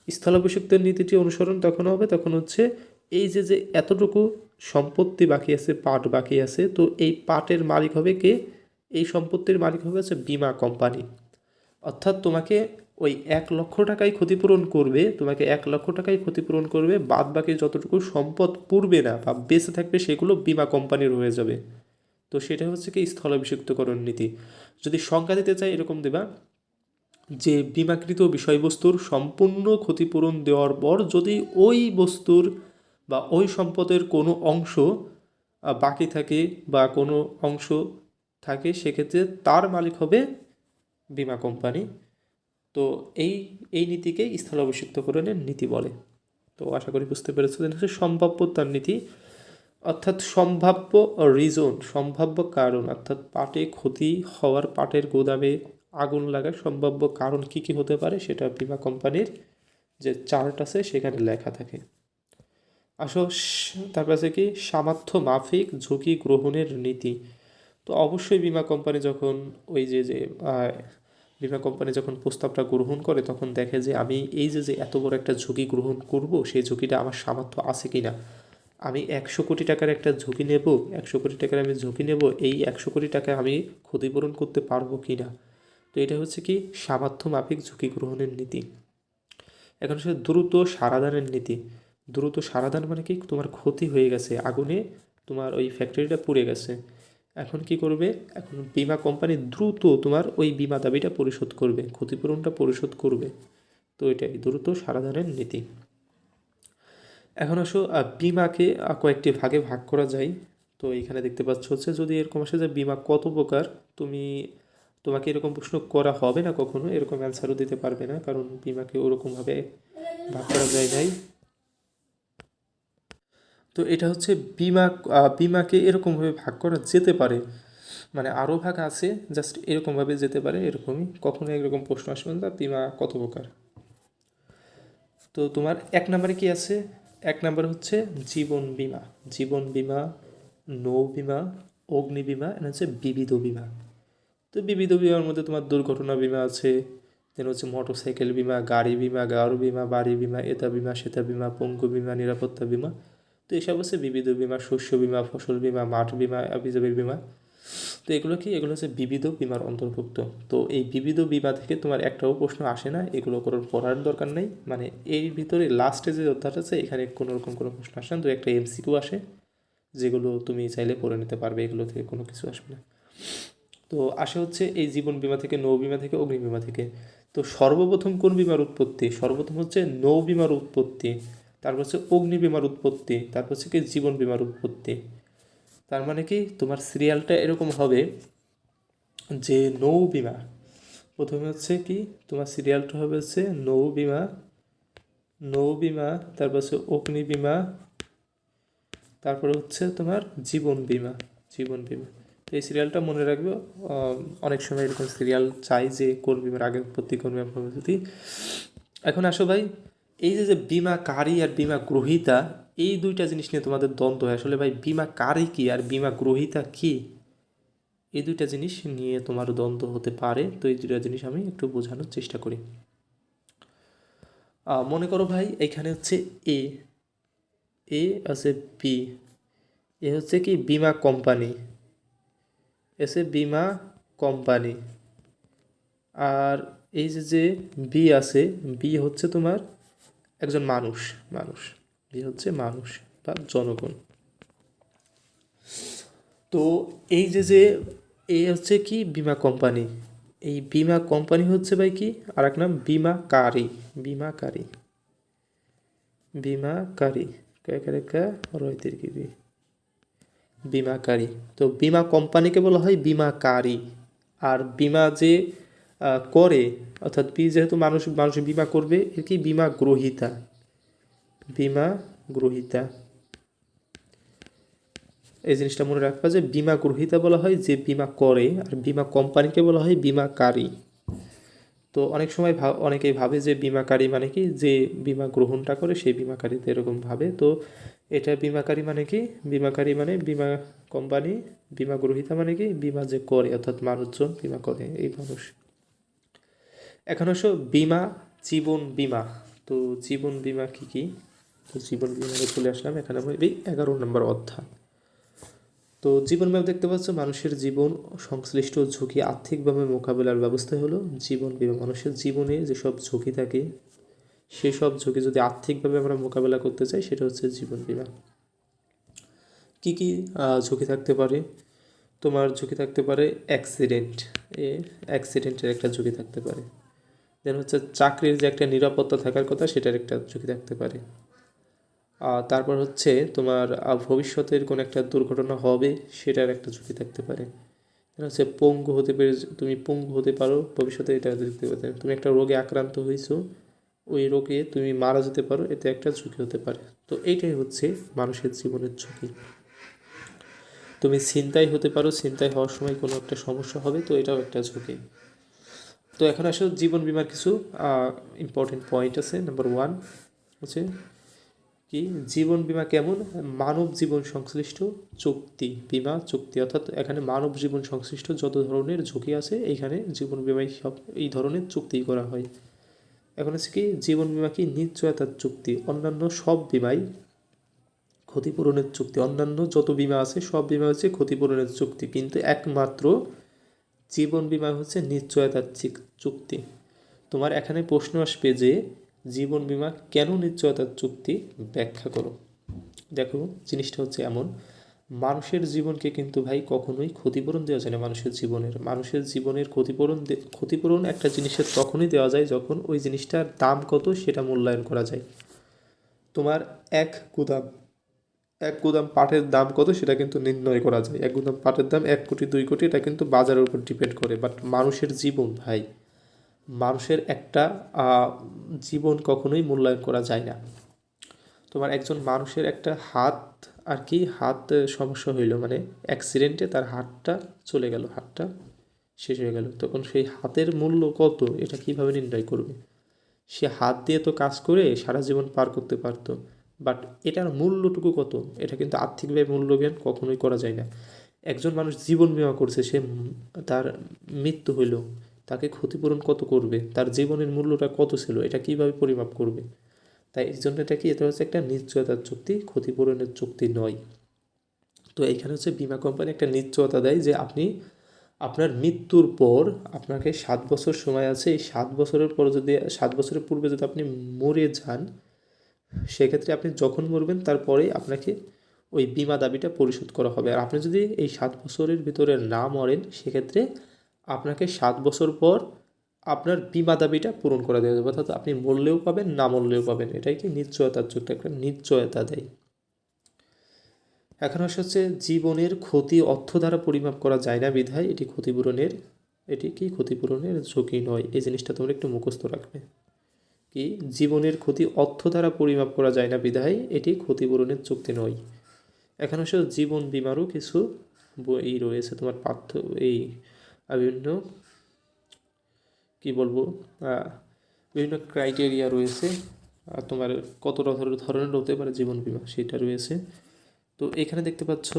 স্থলাভিষিক্তের নীতিটি অনুসরণ তখন হবে, তখন হচ্ছে এই যে যে এতটুকু সম্পত্তি বাকি আছে, পাট বাকি আছে, তো এই পাটের মালিক হবে কে, এই সম্পত্তির মালিক হবে হচ্ছে বিমা কোম্পানি। অর্থাৎ তোমাকে ওই 1 লক্ষ টাকাই ক্ষতিপূরণ করবে, তোমাকে 1 লক্ষ টাকাই ক্ষতিপূরণ করবে, বাদ বাকি যতটুকু সম্পদ পুড়বে না বা বেঁচে থাকবে সেগুলো বিমা কোম্পানির হয়ে যাবে। তো সেটা হচ্ছে কি স্থলাভিষিক্তকরণ নীতি। যদি সংখ্যা দিতে চাই এরকম দেবা যে বিমাকৃত বিষয়বস্তুর সম্পূর্ণ ক্ষতিপূরণ দেওয়ার পর যদি ওই বস্তুর বা ওই সম্পদের কোনো অংশ বাকি থাকে বা কোনো অংশ থাকে, সেক্ষেত্রে তার মালিক হবে বিমা কোম্পানি। তো এই এই নীতিকে স্থলাভিষিক্তকরণের নীতি বলে। তো আশা করি বুঝতে পেরেছো। হচ্ছে সম্ভাব্যতার নীতি, অর্থাৎ সম্ভাব্য রিজন, সম্ভাব্য কারণ, অর্থাৎ পাটে ক্ষতি হওয়ার, পাটের গোদামে আগুন লাগার সম্ভাব্য কারণ কী কী হতে পারে সেটা বিমা কোম্পানির যে চার্ট আছে সেখানে লেখা থাকে। আসো তারপর আছে কি সামর্থ্য মাফিক ঝুঁকি গ্রহণের নীতি। তো অবশ্যই বিমা কোম্পানি যখন ওই যে যে বিমা কোম্পানি যখন প্রস্তাবটা গ্রহণ করে, তখন দেখে যে আমি এই যে যে এত বড় একটা ঝুঁকি গ্রহণ করব, সেই ঝুঁকিটা আমার সামর্থ্য আছে কি না। আমি 100 কোটি টাকার একটা ঝুঁকি নেব, 100 কোটি টাকার আমি ঝুঁকি নেব, এই 100 কোটি টাকা আমি ক্ষতিপূরণ করতে পারবো কি না। তো এটা হচ্ছে কি সামর্থ্য মাফিক ঝুঁকি গ্রহণের নীতি। এখন হচ্ছে দ্রুত সারাদানের নীতি। দ্রুত সারাদান মানে কি, তোমার ক্ষতি হয়ে গেছে আগুনে, তোমার ওই ফ্যাক্টরিটা পুড়ে গেছে, এখন কি করবে, এখন বিমা কোম্পানি দ্রুত তোমার ওই বিমা দাবিটা পরিশোধ করবে, ক্ষতিপূরণটা পরিশোধ করবে। তো এটাই দ্রুত সারাদানের নীতি। এখন আসো বিমাকে কয়েকটি ভাগে ভাগ করা যায়। তো এইখানে দেখতে পাচ্ছ হচ্ছে যদি এরকম আসে যে বিমা কত প্রকার, তোমাকে এরকম প্রশ্ন করা হবে না কখনো, এরকম অ্যান্সারও দিতে পারবে না, কারণ বিমাকে ওরকমভাবে ভাগ করা যায় নাই। তো এটা হচ্ছে বিমাকে এরকমভাবে ভাগ করা যেতে পারে, মানে আরও ভাগ আছে, জাস্ট এরকমভাবে যেতে পারে, এরকমই, কখনো এরকম প্রশ্ন আসবে না বিমা কত প্রকার। তো তোমার 1 নম্বরে কি আছে, 1 নম্বর হচ্ছে জীবন বিমা। জীবন বিমা, নৌ বিমা, অগ্নি বিমা, এটা হচ্ছে বিবিধ বিমা। তো বিবিধ বিমার মধ্যে তোমার দুর্ঘটনা বিমা আছে, দেন হচ্ছে মোটরসাইকেল বিমা, গাড়ি বিমা, গাড়ো বিমা, বাড়ি বিমা, এটা বিমা, সেতা বিমা, পঙ্গু বিমা, নিরাপত্তা বিমা। তো এসব হচ্ছে বিবিধ বিমা, শস্য বিমা, ফসল বিমা, মাঠ বিমা, আবিজাবি বিমা। তো এগুলো কি, এগুলো হচ্ছে বিবিধ বিমার অন্তর্ভুক্ত। তো এই বিবিধ বিমা থেকে তোমার একটাও প্রশ্ন আসে না, এগুলো পড়ার দরকার নেই, মানে এর ভিতরে লাস্টে যে অধ্যায়টা আছে এখানে কোনো রকম কোনো প্রশ্ন আসে না, তো একটা এমসিকিউ আসে, যেগুলো তুমি চাইলে পড়ে নিতে পারবে, এগুলো থেকে কোনো কিছু আসবে না। তো আসে হচ্ছে এই জীবন বিমা থেকে, নৌ বিমা থেকে, অগ্নি বিমা থেকে। তো সর্বপ্রথম কোন বিমার উৎপত্তি, সর্বপ্রথম হচ্ছে নৌ বিমার উৎপত্তি, তারপর হচ্ছে অগ্নি বিমার উৎপত্তি, তারপর হচ্ছে কি জীবন বিমার উৎপত্তি। তার মানে কি তোমার সিরিয়ালটা এরকম হবে যে নৌ বিমা প্রথমে হচ্ছে কি, তোমার সিরিয়ালটা হবে হচ্ছে নৌ বিমা, নৌ বিমা, তারপর হচ্ছে অগ্নি বিমা, তারপরে হচ্ছে তোমার জীবন বিমা, জীবন বিমা। তো এই সিরিয়ালটা মনে রাখবে, অনেক সময় এরকম সিরিয়াল চাই যে কোন বিমার আগে উৎপত্তি, কোন বিমার পরবর্তী। এখন আসো ভাই, এই যে যে বিমাকারী আর বিমা গ্রহীতা, এই দুইটা জিনিস নিয়ে তোমাদের দ্বন্দ্ব হয়। আসলে ভাই বিমাকারী কি আর বিমা গ্রহীতা কি, এই দুইটা জিনিস নিয়ে তোমার দ্বন্দ্ব হতে পারে, তো এই দুইটা জিনিস আমি একটু বোঝানোর চেষ্টা করি। মনে করো ভাই এখানে হচ্ছে এ এ আছে বি, এ হচ্ছে কি বীমা কোম্পানি, এসে বীমা কোম্পানি। আর এই যে বি আছে, বি হচ্ছে তোমার একজন মানুষ, মানুষ, বি হচ্ছে মানুষ বা জনগণ। তো এই যে এ হচ্ছে কি বীমা কোম্পানি, এই বীমা কোম্পানি হচ্ছে ভাই কি আর এক নাম বীমাকারী, বীমাকারী, বীমাকারী কা রয়তের কি বীমাকারী। তো বীমা কোম্পানিকে বলা হয় বীমাকারী। আর বীমা যে করে, অর্থাৎ বি যেহেতু মানুষ বীমা করবে, এর কি বীমা গ্রহীতা, বীমা গ্রহীতা। এই জিনিসটা মনে রাখবা যে বীমা গ্রহীতা বলা হয় যে বীমা করে, আর বীমা কোম্পানিকে বলা হয় বীমাকারী। তো অনেক সময় অনেকেই ভাবে যে বীমাকারী মানে কি যে বীমা গ্রহণটা করে সেই বীমাকারীতে, এরকম ভাবে। তো এটা বীমাকারী মানে কি, বীমাকারী মানে বীমা কোম্পানি, বীমা গ্রহীতা মানে কি বীমা যে করে, অর্থাৎ মানুষজন বীমা করে এই মানুষ। এখন আসো বীমা, জীবন বীমা। তো জীবন বীমা কি কি, তো জীবন বীমাতে চলে আসলাম। এখানে আমার এই 11 নম্বর অধ্যায়। তো জীবন বীমা দেখতে পাচ্ছ মানুষের জীবন সংশ্লিষ্ট ঝুঁকি আর্থিকভাবে মোকাবেলার ব্যবস্থা হলো জীবন বীমা। মানুষের জীবনে যেসব ঝুঁকি থাকে সেসব ঝুঁকি যদি আর্থিকভাবে আমরা মোকাবেলা করতে চাই সেটা হচ্ছে জীবন বীমা। কী কী ঝুঁকি থাকতে পারে, তোমার ঝুঁকি থাকতে পারে অ্যাক্সিডেন্ট, অ্যাক্সিডেন্টের একটা ঝুঁকি থাকতে পারে। দেন হচ্ছে চাকরির যে একটা নিরাপত্তা থাকার কথা সেটার একটা ঝুঁকি থাকতে পারে। তারপর হচ্ছে তোমার ভবিষ্যতের কোনো একটা দুর্ঘটনা হবে সেটার একটা ঝুঁকি থাকতে পারে। হচ্ছে পঙ্গু হতে পারে, তুমি পঙ্গু হতে পারো ভবিষ্যতে, এটা দেখতে পারে। তুমি একটা রোগে আক্রান্ত হয়েছো, ওই রোগে তুমি মারা যেতে পারো, এতে একটা ঝুঁকি হতে পারে। তো এইটাই হচ্ছে মানুষের জীবনের ঝুঁকি। তুমি ছিনতাই হতে পারো, ছিনতাই হওয়ার সময় কোনো একটা সমস্যা হবে, তো এটাও একটা ঝুঁকি। তো এখন আসলে জীবন বীমার কিছু ইম্পর্টেন্ট পয়েন্ট আছে। নাম্বার 1 হচ্ছে কি জীবন বীমা কেমন, মানব জীবন সংশ্লিষ্ট চুক্তি, বীমা চুক্তি, অর্থাৎ এখানে মানব জীবন সংশ্লিষ্ট যত ধরনের ঝুঁকি আছে এইখানে জীবন বীমায় সব এই ধরনের চুক্তি করা হয়। এখন হচ্ছে কি জীবন বীমা কি নিশ্চয়তার চুক্তি, অন্যান্য সব বিমাই ক্ষতিপূরণের চুক্তি, অন্যান্য যত বিমা আছে সব বিমা হচ্ছে ক্ষতিপূরণের চুক্তি, কিন্তু একমাত্র জীবন বীমা হচ্ছে নিশ্চয়তার চুক্তি। তোমার এখানে প্রশ্ন আসবে যে জীবন বীমা কেন নিশ্চয়তার চুক্তি, ব্যাখ্যা করো। দেখো জিনিসটা হচ্ছে এমন, মানুষের জীবনকে কিন্তু ভাই কখনোই ক্ষতিপূরণ দেওয়া যায় না। মানুষের জীবনের ক্ষতিপূরণ একটা জিনিসের তখনই দেওয়া যায় যখন ওই জিনিসটার দাম কত সেটা মূল্যায়ন করা যায়। তোমার এক গুদাম এক গুদাম পাটের দাম কত সেটা কিন্তু নির্ণয় করা যায়। এক গুদাম পাটের দাম 1 কোটি 2 কোটি, এটা কিন্তু বাজারের উপর ডিপেন্ড করে। বাট মানুষের জীবন ভাই, মানুষের একটা জীবন কখনোই মূল্যায়ন করা যায় না। তোমার একজন মানুষের একটা হাত, আর কি হাত সমস্যা হইলো, মানে অ্যাক্সিডেন্টে তার হাতটা চলে গেল, হাতটা শেষ হয়ে গেল, তখন সেই হাতের মূল্য কত এটা কিভাবে নির্ণয় করবে? সে হাত দিয়ে তো কাজ করে সারা জীবন পার করতে পারতো, বাট এটার মূল্যটুকু কত এটা কিন্তু আর্থিকভাবে মূল্যজ্ঞান কখনোই করা যায় না। একজন মানুষ জীবন বীমা করছে, সে তার মৃত্যু হইল, তাকে ক্ষতিপূরণ কত করবে, তার জীবনের মূল্যটা কত ছিল, এটা কিভাবে পরিমাপ করবে? তাই এই জন্য এটা কি, এটা হচ্ছে একটা নিশ্চয়তার চুক্তি, ক্ষতিপূরণের চুক্তি নয়। তো এইখানে হচ্ছে বিমা কোম্পানি একটা নিশ্চয়তা দেয় যে আপনি আপনার মৃত্যুর পর আপনাকে 7 বছর সময় আছে, এই 7 বছরের পর যদি 7 বছরের পূর্বে যদি আপনি মরে যান, সেক্ষেত্রে আপনি যখন মরবেন তারপরে আপনাকে ওই বিমা দাবিটা পরিশোধ করা হবে। আর আপনি যদি এই 7 বছরের ভিতরে না মরেন সেক্ষেত্রে আপনাকে 7 বছর পর আপনার বিমা দাবিটা পূরণ করে দেওয়া যাবে, অর্থাৎ আপনি মরলেও পাবেন না মরলেও পাবেন। এটাই কি নিশ্চয়তার চুক্তি, একটা নিশ্চয়তা দেয়। এখন হচ্ছে জীবনের ক্ষতি অর্থ দ্বারা পরিমাপ করা যায় না বিধায় এটি কি ক্ষতিপূরণের ঝুঁকি নয়। এই জিনিসটা তোমরা একটু মুখস্থ রাখবে, কি জীবনের ক্ষতি অর্থ দ্বারা পরিমাপ করা যায় না বিধায় এটি ক্ষতিপূরণের চুক্তি নয়। এখন হচ্ছে জীবন বীমারও কিছু এই রয়েছে তোমার এই বিভিন্ন কি বলবো বিভিন্ন ক্রাইটেরিয়া রয়েছে। তোমার কতটা ধরনের হতে পারে জীবন বীমা সেটা রয়েছে। তো এখানে দেখতে পাচ্ছ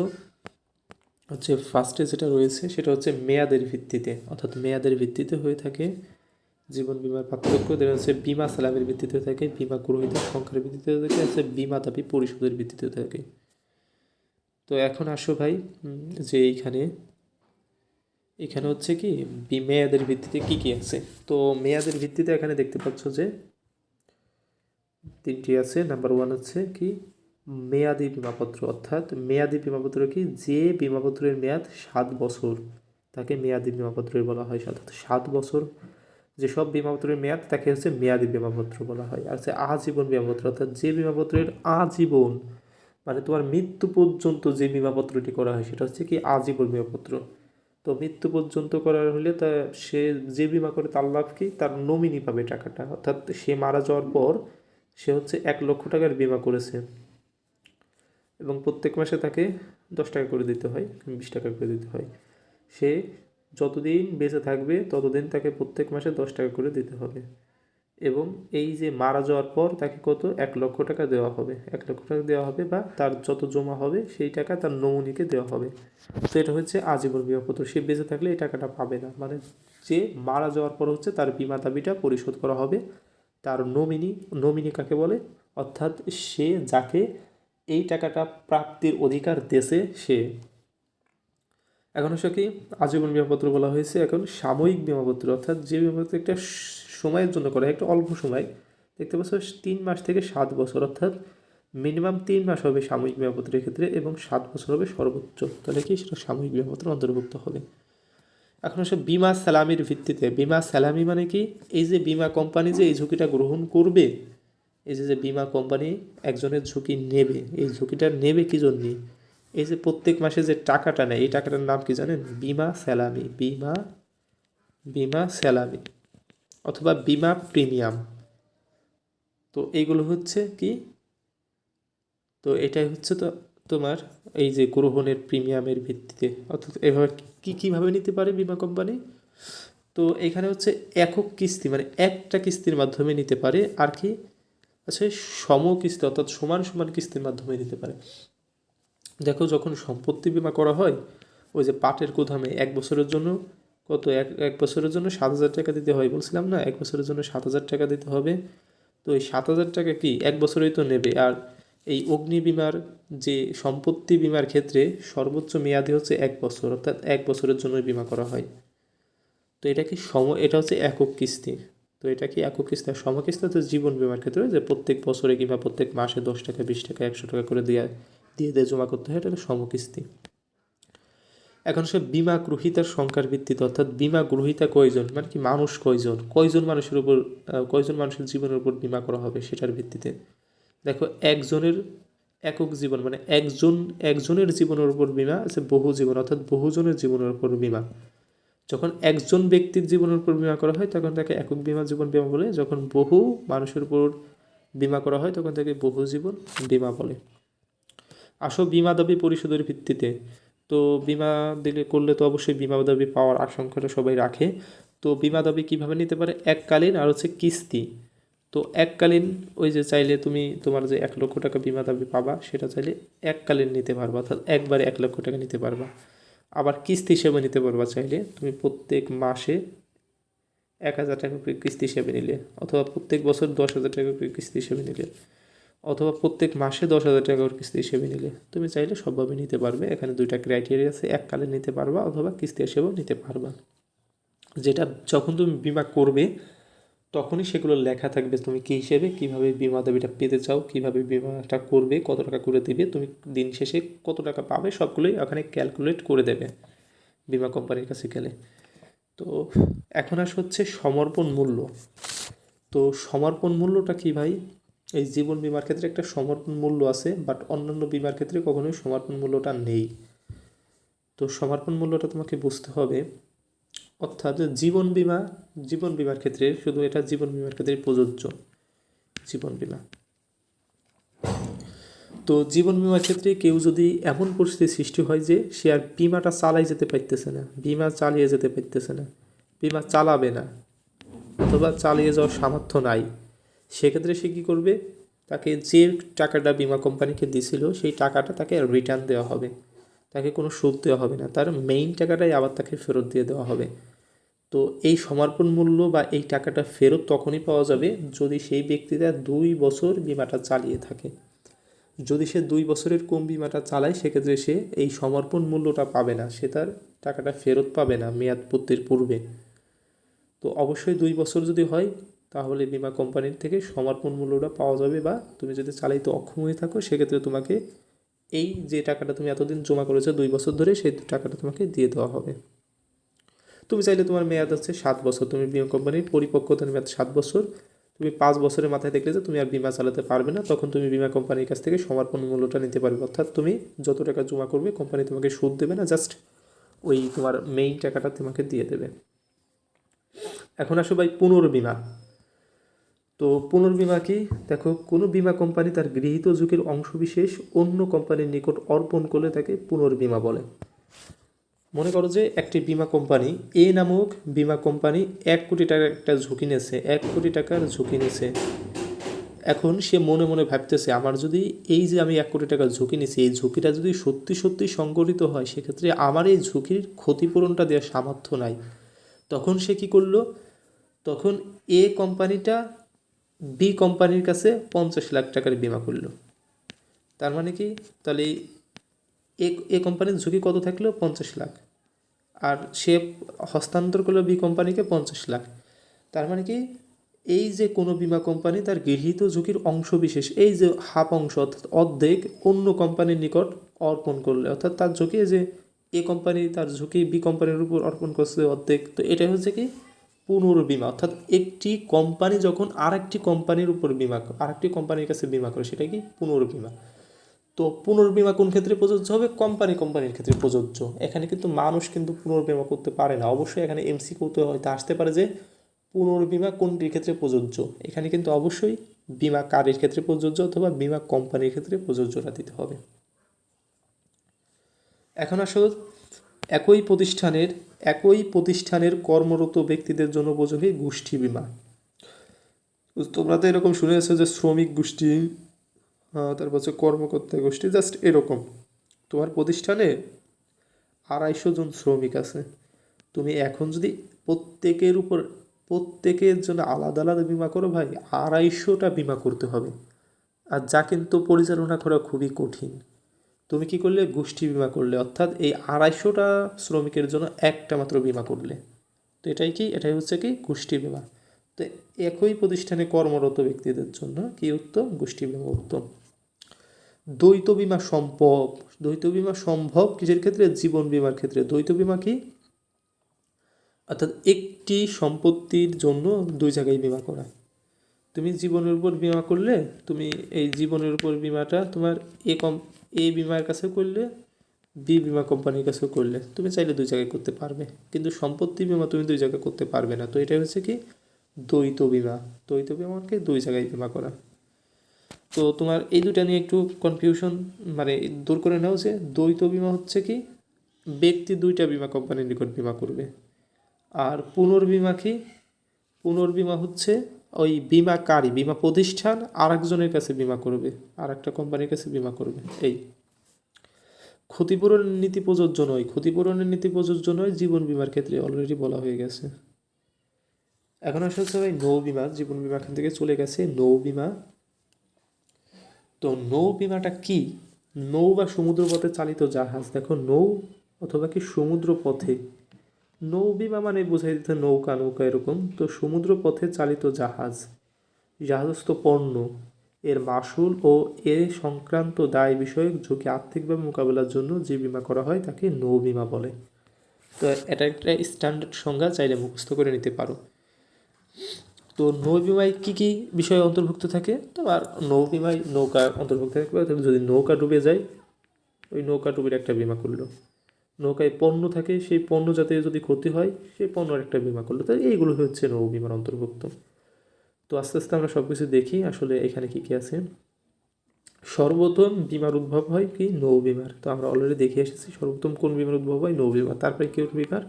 হচ্ছে ফার্স্টে যেটা রয়েছে সেটা হচ্ছে মেয়াদের ভিত্তিতে, অর্থাৎ মেয়াদের ভিত্তিতে হয়ে থাকে জীবন বিমার পার্থক্য। যেটা হচ্ছে বিমা সালামের ভিত্তিতে হয়ে থাকে, বিমা গ্রহীতার সংখ্যার ভিত্তিতে হয়ে থাকে, হচ্ছে বিমা দাবি পরিশোধের ভিত্তিতে হয়ে থাকে। তো এখন আসো ভাই, যে এখানে হচ্ছে কি মেয়াদের ভিত্তিতে কি কি আছে। তো মেয়াদের ভিত্তিতে এখানে দেখতে পাচ্ছ যে তিনটি আছে। নাম্বার ওয়ান হচ্ছে কি মেয়াদি বিমাপত্র, অর্থাৎ মেয়াদি বিমাপত্র কি, যে বিমাপত্রের মেয়াদ 7 বছর তাকে মেয়াদি বিমাপত্র বলা হয়। অর্থাৎ 7 বছর যেসব বিমাপত্রের মেয়াদ তাকে হচ্ছে মেয়াদি বিমাপত্র বলা হয়। আর হচ্ছে আজীবন বিমাপত্র, অর্থাৎ যে বিমাপত্রের আজীবন মানে তোমার মৃত্যু পর্যন্ত যে বিমাপত্রটি করা হয় সেটা হচ্ছে কি আজীবন বিমাপত্র। তো মৃত্যু পর্যন্ত করার হলে তা সে যে বিমা করে তার লাভ কি, তার নমিনি পাবে টাকাটা। অর্থাৎ সে মারা যাওয়ার পর সে হচ্ছে 1 লক্ষ টাকার বিমা করেছে এবং প্রত্যেক মাসে তাকে 10 টাকা করে দিতে হয়, 20 টাকা করে দিতে হয়। সে যতদিন বেঁচে থাকবে ততদিন তাকে প্রত্যেক মাসে 10 টাকা করে দিতে হবে। এবং এই যে মারা যাওয়ার পর তাকে কত 1 লক্ষ টাকা দেওয়া হবে, 1 লক্ষ টাকা দেওয়া হবে, বা তার যত জমা হবে সেই টাকা তার নমুনিকে দেওয়া হবে। তো এটা হচ্ছে আজীবন বিমাপত্র। সে বেঁচে থাকলে এই টাকাটা পাবে না, মানে যে মারা যাওয়ার পর হচ্ছে তার বিমা দাবিটা পরিশোধ করা হবে। তার নমিনি কাকে বলে, অর্থাৎ সে যাকে এই টাকাটা প্রাপ্তির অধিকার দেশে সে। এখন হচ্ছে কি আজীবন বিমাপত্র বলা হয়েছে এখন সাময়িক বিমাপত্র, অর্থাৎ যে বিমাপত্র একটা সময়ের জন্য করা হয়, একটা অল্প সময়। দেখতে পাচ্ছ 3 মাস থেকে 7 বছর, অর্থাৎ মিনিমাম 3 মাস হবে সাময়িক বিমাপত্রের ক্ষেত্রে এবং 7 বছর হবে সর্বোচ্চ। তাহলে কি সেটা সাময়িক বিমাপত্রের অন্তর্ভুক্ত হবে। এখন হচ্ছে বিমা সালামির ভিত্তিতে। বিমা সালামি মানে কি, এই যে বিমা কোম্পানি যে এই ঝুঁকিটা গ্রহণ করবে, এই যে বিমা কোম্পানি একজনের ঝুঁকি নেবে, এই ঝুঁকিটা নেবে কি জন্যে, এই যে প্রত্যেক মাসে যে টাকাটা নেয় এই টাকাটার নাম কি জানেন, বিমা স্যালামি। বিমা স্যালামি অথবা বিমা প্রিমিয়াম। তো এইগুলো হচ্ছে কি, তো এটাই হচ্ছে তো তোমার এই যে গ্রহণের প্রিমিয়ামের ভিত্তিতে, অর্থাৎ এভাবে কীভাবে নিতে পারে বিমা কোম্পানি। তো এখানে হচ্ছে একক কিস্তি, মানে একটা কিস্তির মাধ্যমে নিতে পারে। আর কি আচ্ছা, সম কিস্তি অর্থাৎ সমান সমান কিস্তির মাধ্যমে নিতে পারে। দেখো যখন সম্পত্তি বিমা করা হয়, ওই যে পাটের গুদামে 1 বছরের জন্য কত, এক বছরের জন্য 7,000 টাকা দিতে হয় বলছিলাম না, 1 বছরের জন্য 7,000 টাকা দিতে হবে। তো এই 7,000 টাকা কি 1 বছরেই তো নেবে। আর এই অগ্নি বিমার যে সম্পত্তি বিমার ক্ষেত্রে সর্বোচ্চ মেয়াদি হচ্ছে 1 বছর, অর্থাৎ 1 বছরের জন্য বিমা করা হয়। তো এটা কি এটা হচ্ছে একক কিস্তি। তো এটা কি একক কিস্তি। আর সমকিস্তি হচ্ছে জীবন বিমার ক্ষেত্রে, যে প্রত্যেক বছরে কিংবা প্রত্যেক মাসে 10 টাকা 20 টাকা 100 টাকা করে দিয়ে জমা করতে হয়, এটা হলো সমকিস্তি। এখন সে বিমা গ্রহীতার সংখ্যার ভিত্তিতে, অর্থাৎ বিমা গ্রহীতা কয়জন, মানে কি মানুষ কয়জন মানুষের উপর, কয়জন মানুষের জীবনের উপর বিমা করা হবে সেটার ভিত্তিতে। দেখো একজনের একক জীবন মানে একজনের জীবনের উপর বিমা আছে, বহু জীবন অর্থাৎ বহুজনের জীবনের উপর বিমা। যখন একজন ব্যক্তির জীবনের উপর বিমা করা হয় তখন তাকে একক জীবন বিমা বলে, যখন বহু মানুষের উপর বিমা করা হয় তখন তাকে বহু জীবন বিমা বলে। আসো বিমা দাবি পরিশোধের ভিত্তিতে। তো বিমা করলে তো অবশ্যই বিমা দাবি পাওয়ার আশঙ্কাটা সবাই রাখে। তো বিমা দাবি কীভাবে নিতে পারে, এককালীন আর হচ্ছে কিস্তি। তো এককালীন ওই যে চাইলে তুমি তোমার যে 1 লক্ষ টাকা বিমা দাবি পাবা সেটা চাইলে এককালীন নিতে পারবা, অর্থাৎ একবারে 1 লক্ষ টাকা নিতে পারবা। আবার কিস্তি হিসেবে নিতে পারবা চাইলে তুমি প্রত্যেক মাসে 1,000 টাকা করে কিস্তি হিসেবে নিলে, অথবা প্রত্যেক বছর 10,000 টাকা করে কিস্তি হিসেবে নিলে, অথবা প্রত্যেক মাসে 10,000 টাকা করে কিস্তি হিসেবে নিলে তুমি চাইলে সবভাবে নিতে পারবে। এখানে 2টা ক্রাইটেরিয়া আছে, এককালে নিতে পারবা অথবা কিস্তি হিসেবেও নিতে পারবা। যেটা যখন তুমি বিমা করবে তখনই সেগুলো লেখা থাকবে তুমি কী হিসেবে কীভাবে বিমা দাবিটা পেতে চাও, কীভাবে বিমাটা করবে, কত টাকা করে দেবে, তুমি দিন শেষে কত টাকা পাবে সবগুলোই ওখানে ক্যালকুলেট করে দেবে বিমা কোম্পানির কাছে গেলে। তো এখন হচ্ছে সমর্পণ মূল্য। তো সমর্পণ মূল্যটা কি ভাই, এই জীবন বিমার ক্ষেত্রে একটা সমর্পণ মূল্য আছে, বাট অন্যান্য বিমার ক্ষেত্রে কখনোই সমর্পণ মূল্যটা নেই। তো সমর্পণ মূল্যটা তোমাকে বুঝতে হবে। অর্থাৎ জীবন বিমার ক্ষেত্রে শুধু এটা জীবন বিমার ক্ষেত্রে প্রযোজ্য, জীবন বিমা। তো জীবন বিমার ক্ষেত্রে কেউ যদি এমন পরিস্থিতির সৃষ্টি হয় যে সে আর বিমাটা চালিয়ে যেতে পারতেছে না, বিমা চালাবে না অথবা চালিয়ে যাওয়ার সামর্থ্য নাই, সেক্ষেত্রে সে কী করবে, তাকে যে টাকাটা বিমা কোম্পানিকে দিয়েছিল সেই টাকাটা তাকে রিটার্ন দেওয়া হবে। তাকে কোনো সুদ দেওয়া হবে না, তার মেইন টাকাটাই আবার তাকে ফেরত দিয়ে দেওয়া হবে। তো এই সমর্পণ মূল্য বা এই টাকাটা ফেরত তখনই পাওয়া যাবে যদি সেই ব্যক্তিটা 2 বছর বিমাটা চালিয়ে থাকে। যদি সে 2 বছরের কম বিমাটা চালায় সেক্ষেত্রে সে এই সমর্পণ মূল্যটা পাবে না, সে তার টাকাটা ফেরত পাবে না মেয়াদ পূর্তির পূর্বে। তো অবশ্যই 2 বছর যদি হয় তাহলে বিমা কোম্পানির থেকে সমর্পণ মূল্যটা পাওয়া যাবে, বা তুমি যদি চালাইতে অক্ষম হয়ে থাকো সেক্ষেত্রে তোমাকে এই যে টাকাটা তুমি এতদিন জমা করেছো 2 বছর ধরে, সেই টাকাটা তোমাকে দিয়ে দেওয়া হবে। তুমি চাইলে তোমার মেয়াদ হচ্ছে 7 বছর, তুমি বিমা কোম্পানির পরিপক্কতার মেয়াদ 7 বছর, তুমি 5 বছরের মাথায় দেখলে যে তুমি আর বিমা চালাতে পারবে না, তখন তুমি বিমা কোম্পানির কাছ থেকে সমর্পণ মূল্যটা নিতে পারবে। অর্থাৎ তুমি যত টাকা জমা করবে কোম্পানি তোমাকে সুদ দেবে না, জাস্ট ওই তোমার মেইন টাকাটা তোমাকে দিয়ে দেবে। এখন আসো ভাই পুনর্বিমা। তো পুনর্বিমা কি? দেখো, কোনো বিমা কোম্পানি তার গৃহীত ঝুঁকির অংশবিশেষ অন্য কোম্পানির নিকট অর্পণ করলে তাকে পুনর্বিমা বলে। মনে করো যে একটি বিমা কোম্পানি, এ নামক বিমা কোম্পানি 1 কোটি টাকার একটা ঝুঁকি নিয়েছে, 1 কোটি টাকার ঝুঁকি নিয়েছে। এখন সে মনে মনে ভাবতেছে, আমার যদি এই যে আমি 1 কোটি টাকার ঝুঁকি নিয়েছি, এই ঝুঁকিটা যদি সত্যি সত্যি সংগঠিত হয় সেক্ষেত্রে আমার এই ঝুঁকির ক্ষতিপূরণটা দেওয়ার সামর্থ্য নাই। তখন সে কি করলো? তখন এ কোম্পানিটা বি কোম্পানির কাছে 50 লাখ টাকার বিমা করলো। তার মানে কি? তাহলে এ কোম্পানির ঝুঁকি কত থাকলো? 50 লাখ। আর সে হস্তান্তর করলো বি কোম্পানিকে 50 লাখ। তার মানে কি? এই যে কোনো বিমা কোম্পানি তার গৃহীত ঝুঁকির অংশ বিশেষ, এই যে হাফ অংশ অর্থাৎ অর্ধেক অন্য কোম্পানির নিকট অর্পণ করলে, অর্থাৎ তার ঝুঁকি যে এ কোম্পানি তার ঝুঁকি বি কোম্পানির উপর অর্পণ করছে অর্ধেক, তো এটাই হচ্ছে কি পুনর্বিমা। অর্থাৎ একটি কোম্পানি যখন আরেকটি কোম্পানির উপর বিমা, আরেকটি কোম্পানির কাছে বিমা করে, সেটা কি পুনর্বিমা। তো পুনর্বিমা কোন ক্ষেত্রে প্রযোজ্য হবে? কোম্পানির ক্ষেত্রে প্রযোজ্য। এখানে কিন্তু মানুষ কিন্তু পুনর্বিমা করতে পারে না। অবশ্যই এখানে এমসিকিউতে হয়তো আসতে পারে যে পুনর্বিমা কোনটির ক্ষেত্রে প্রযোজ্য। এখানে কিন্তু অবশ্যই বিমাকারীর ক্ষেত্রে প্রযোজ্য অথবা বিমা কোম্পানির ক্ষেত্রে প্রযোজ্যতা দিতে হবে। এখন আসলে একই প্রতিষ্ঠানের কর্মরত ব্যক্তিদের জন্য উপযোগী গোষ্ঠী বিমা। তোমরা তো এরকম শুনেছো যে শ্রমিক গোষ্ঠী, তারপর হচ্ছে কর্মকর্তা গোষ্ঠী, জাস্ট এরকম। তোমার প্রতিষ্ঠানে 250 জন শ্রমিক আছে, তুমি এখন যদি প্রত্যেকের জন্য আলাদা আলাদা বিমা করো ভাই, 250টা বিমা করতে হবে। আর যা কিন্তু পরিচালনা করা খুবই কঠিন। তুমি কি করলে? গোষ্ঠী বিমা করলে, অর্থাৎ এই 250টা শ্রমিকের জন্য একটা মাত্র বিমা করলে। তো এটাই হচ্ছে কি গোষ্ঠী বিমা। তো একই প্রতিষ্ঠানে কর্মরত ব্যক্তিদের জন্য কি উত্তম? গোষ্ঠী বিমা উত্তম। দ্বৈত বিমা সম্ভব কিসের ক্ষেত্রে? জীবন বিমার ক্ষেত্রে। দ্বৈত বিমা কি? অর্থাৎ একটি সম্পত্তির জন্য 2 জায়গায় বিমা করা। তুমি জীবনের উপর বিমা করলে, তুমি এই জীবনের উপর বিমাটা তোমার এ বিমার কাছে করলে, বি বিমা কোম্পানির কাছেও করলে, তুমি চাইলে 2 জায়গায় করতে পারবে, কিন্তু সম্পত্তি বিমা তুমি 2 জায়গায় করতে পারবে না। তো এটা হচ্ছে কি দ্বৈত বিমা। দ্বৈত বিমাকে 2 জায়গায় বিমা করা। তো তোমার এই দুটা নিয়ে একটু কনফিউশন মানে দূর করে নাও যে দ্বৈত বিমা হচ্ছে কি ব্যক্তি 2টা বিমা কোম্পানির নিকট বিমা করবে। আর পুনর্বিমা কি? পুনর্বিমা হচ্ছে ওই বিমাকারী বিমা প্রতিষ্ঠান আরেকজনের কাছে বিমা করবে, আর একটা কোম্পানির কাছে বিমা করবে। এই ক্ষতিপূরণ নীতি প্রযোজ্য নয়, ক্ষতিপূরণের নীতি প্রযোজ্য নয় জীবন বিমার ক্ষেত্রে, অলরেডি বলা হয়ে গেছে। এখন আসলে হচ্ছে ভাই নৌ বিমা। জীবন বিমা এখান থেকে চলে গেছে, নৌ বিমা। তো নৌ বিমাটা কি? নৌ বা সমুদ্রপথে চালিত জাহাজ। দেখো, নৌ অথবা কি সমুদ্র পথে, নৌ বিমা মানে বোঝাই দিতে নৌকা এরকম। তো সমুদ্র পথে চালিত জাহাজস্থ পণ্য এর মাসুল ও এ সংক্রান্ত দায় বিষয়ক ঝুঁকি আর্থিকভাবে মোকাবেলার জন্য যে বিমা করা হয় তাকে নৌ বিমা বলে। তো এটা একটা স্ট্যান্ডার্ড সংজ্ঞা, চাইলে মুখস্থ করে নিতে পারো। তো নৌ বিমায় কী কী বিষয় অন্তর্ভুক্ত থাকে? তোমার নৌ বিমায় নৌকা অন্তর্ভুক্ত থাকবে, যদি নৌকা ডুবে যায় ওই নৌকা ডুবির একটা বিমা করলো। নৌকায় পণ্য থাকে, সেই পণ্য যাতে যদি ক্ষতি হয় সেই পণ্যের একটা বিমা করলো। তাই এইগুলো হচ্ছে নৌ বিমার অন্তর্ভুক্ত। তো আস্তে আস্তে আমরা সব কিছু দেখি আসলে এখানে কী কী আছে। সর্বপ্রথম বিমার উদ্ভব হয় কি? নৌ বিমার। তো আমরা অলরেডি দেখে এসেছি সর্বপ্রথম কোন বিমার উদ্ভব হয়? নৌ বিমার। তারপরে কি বিমার?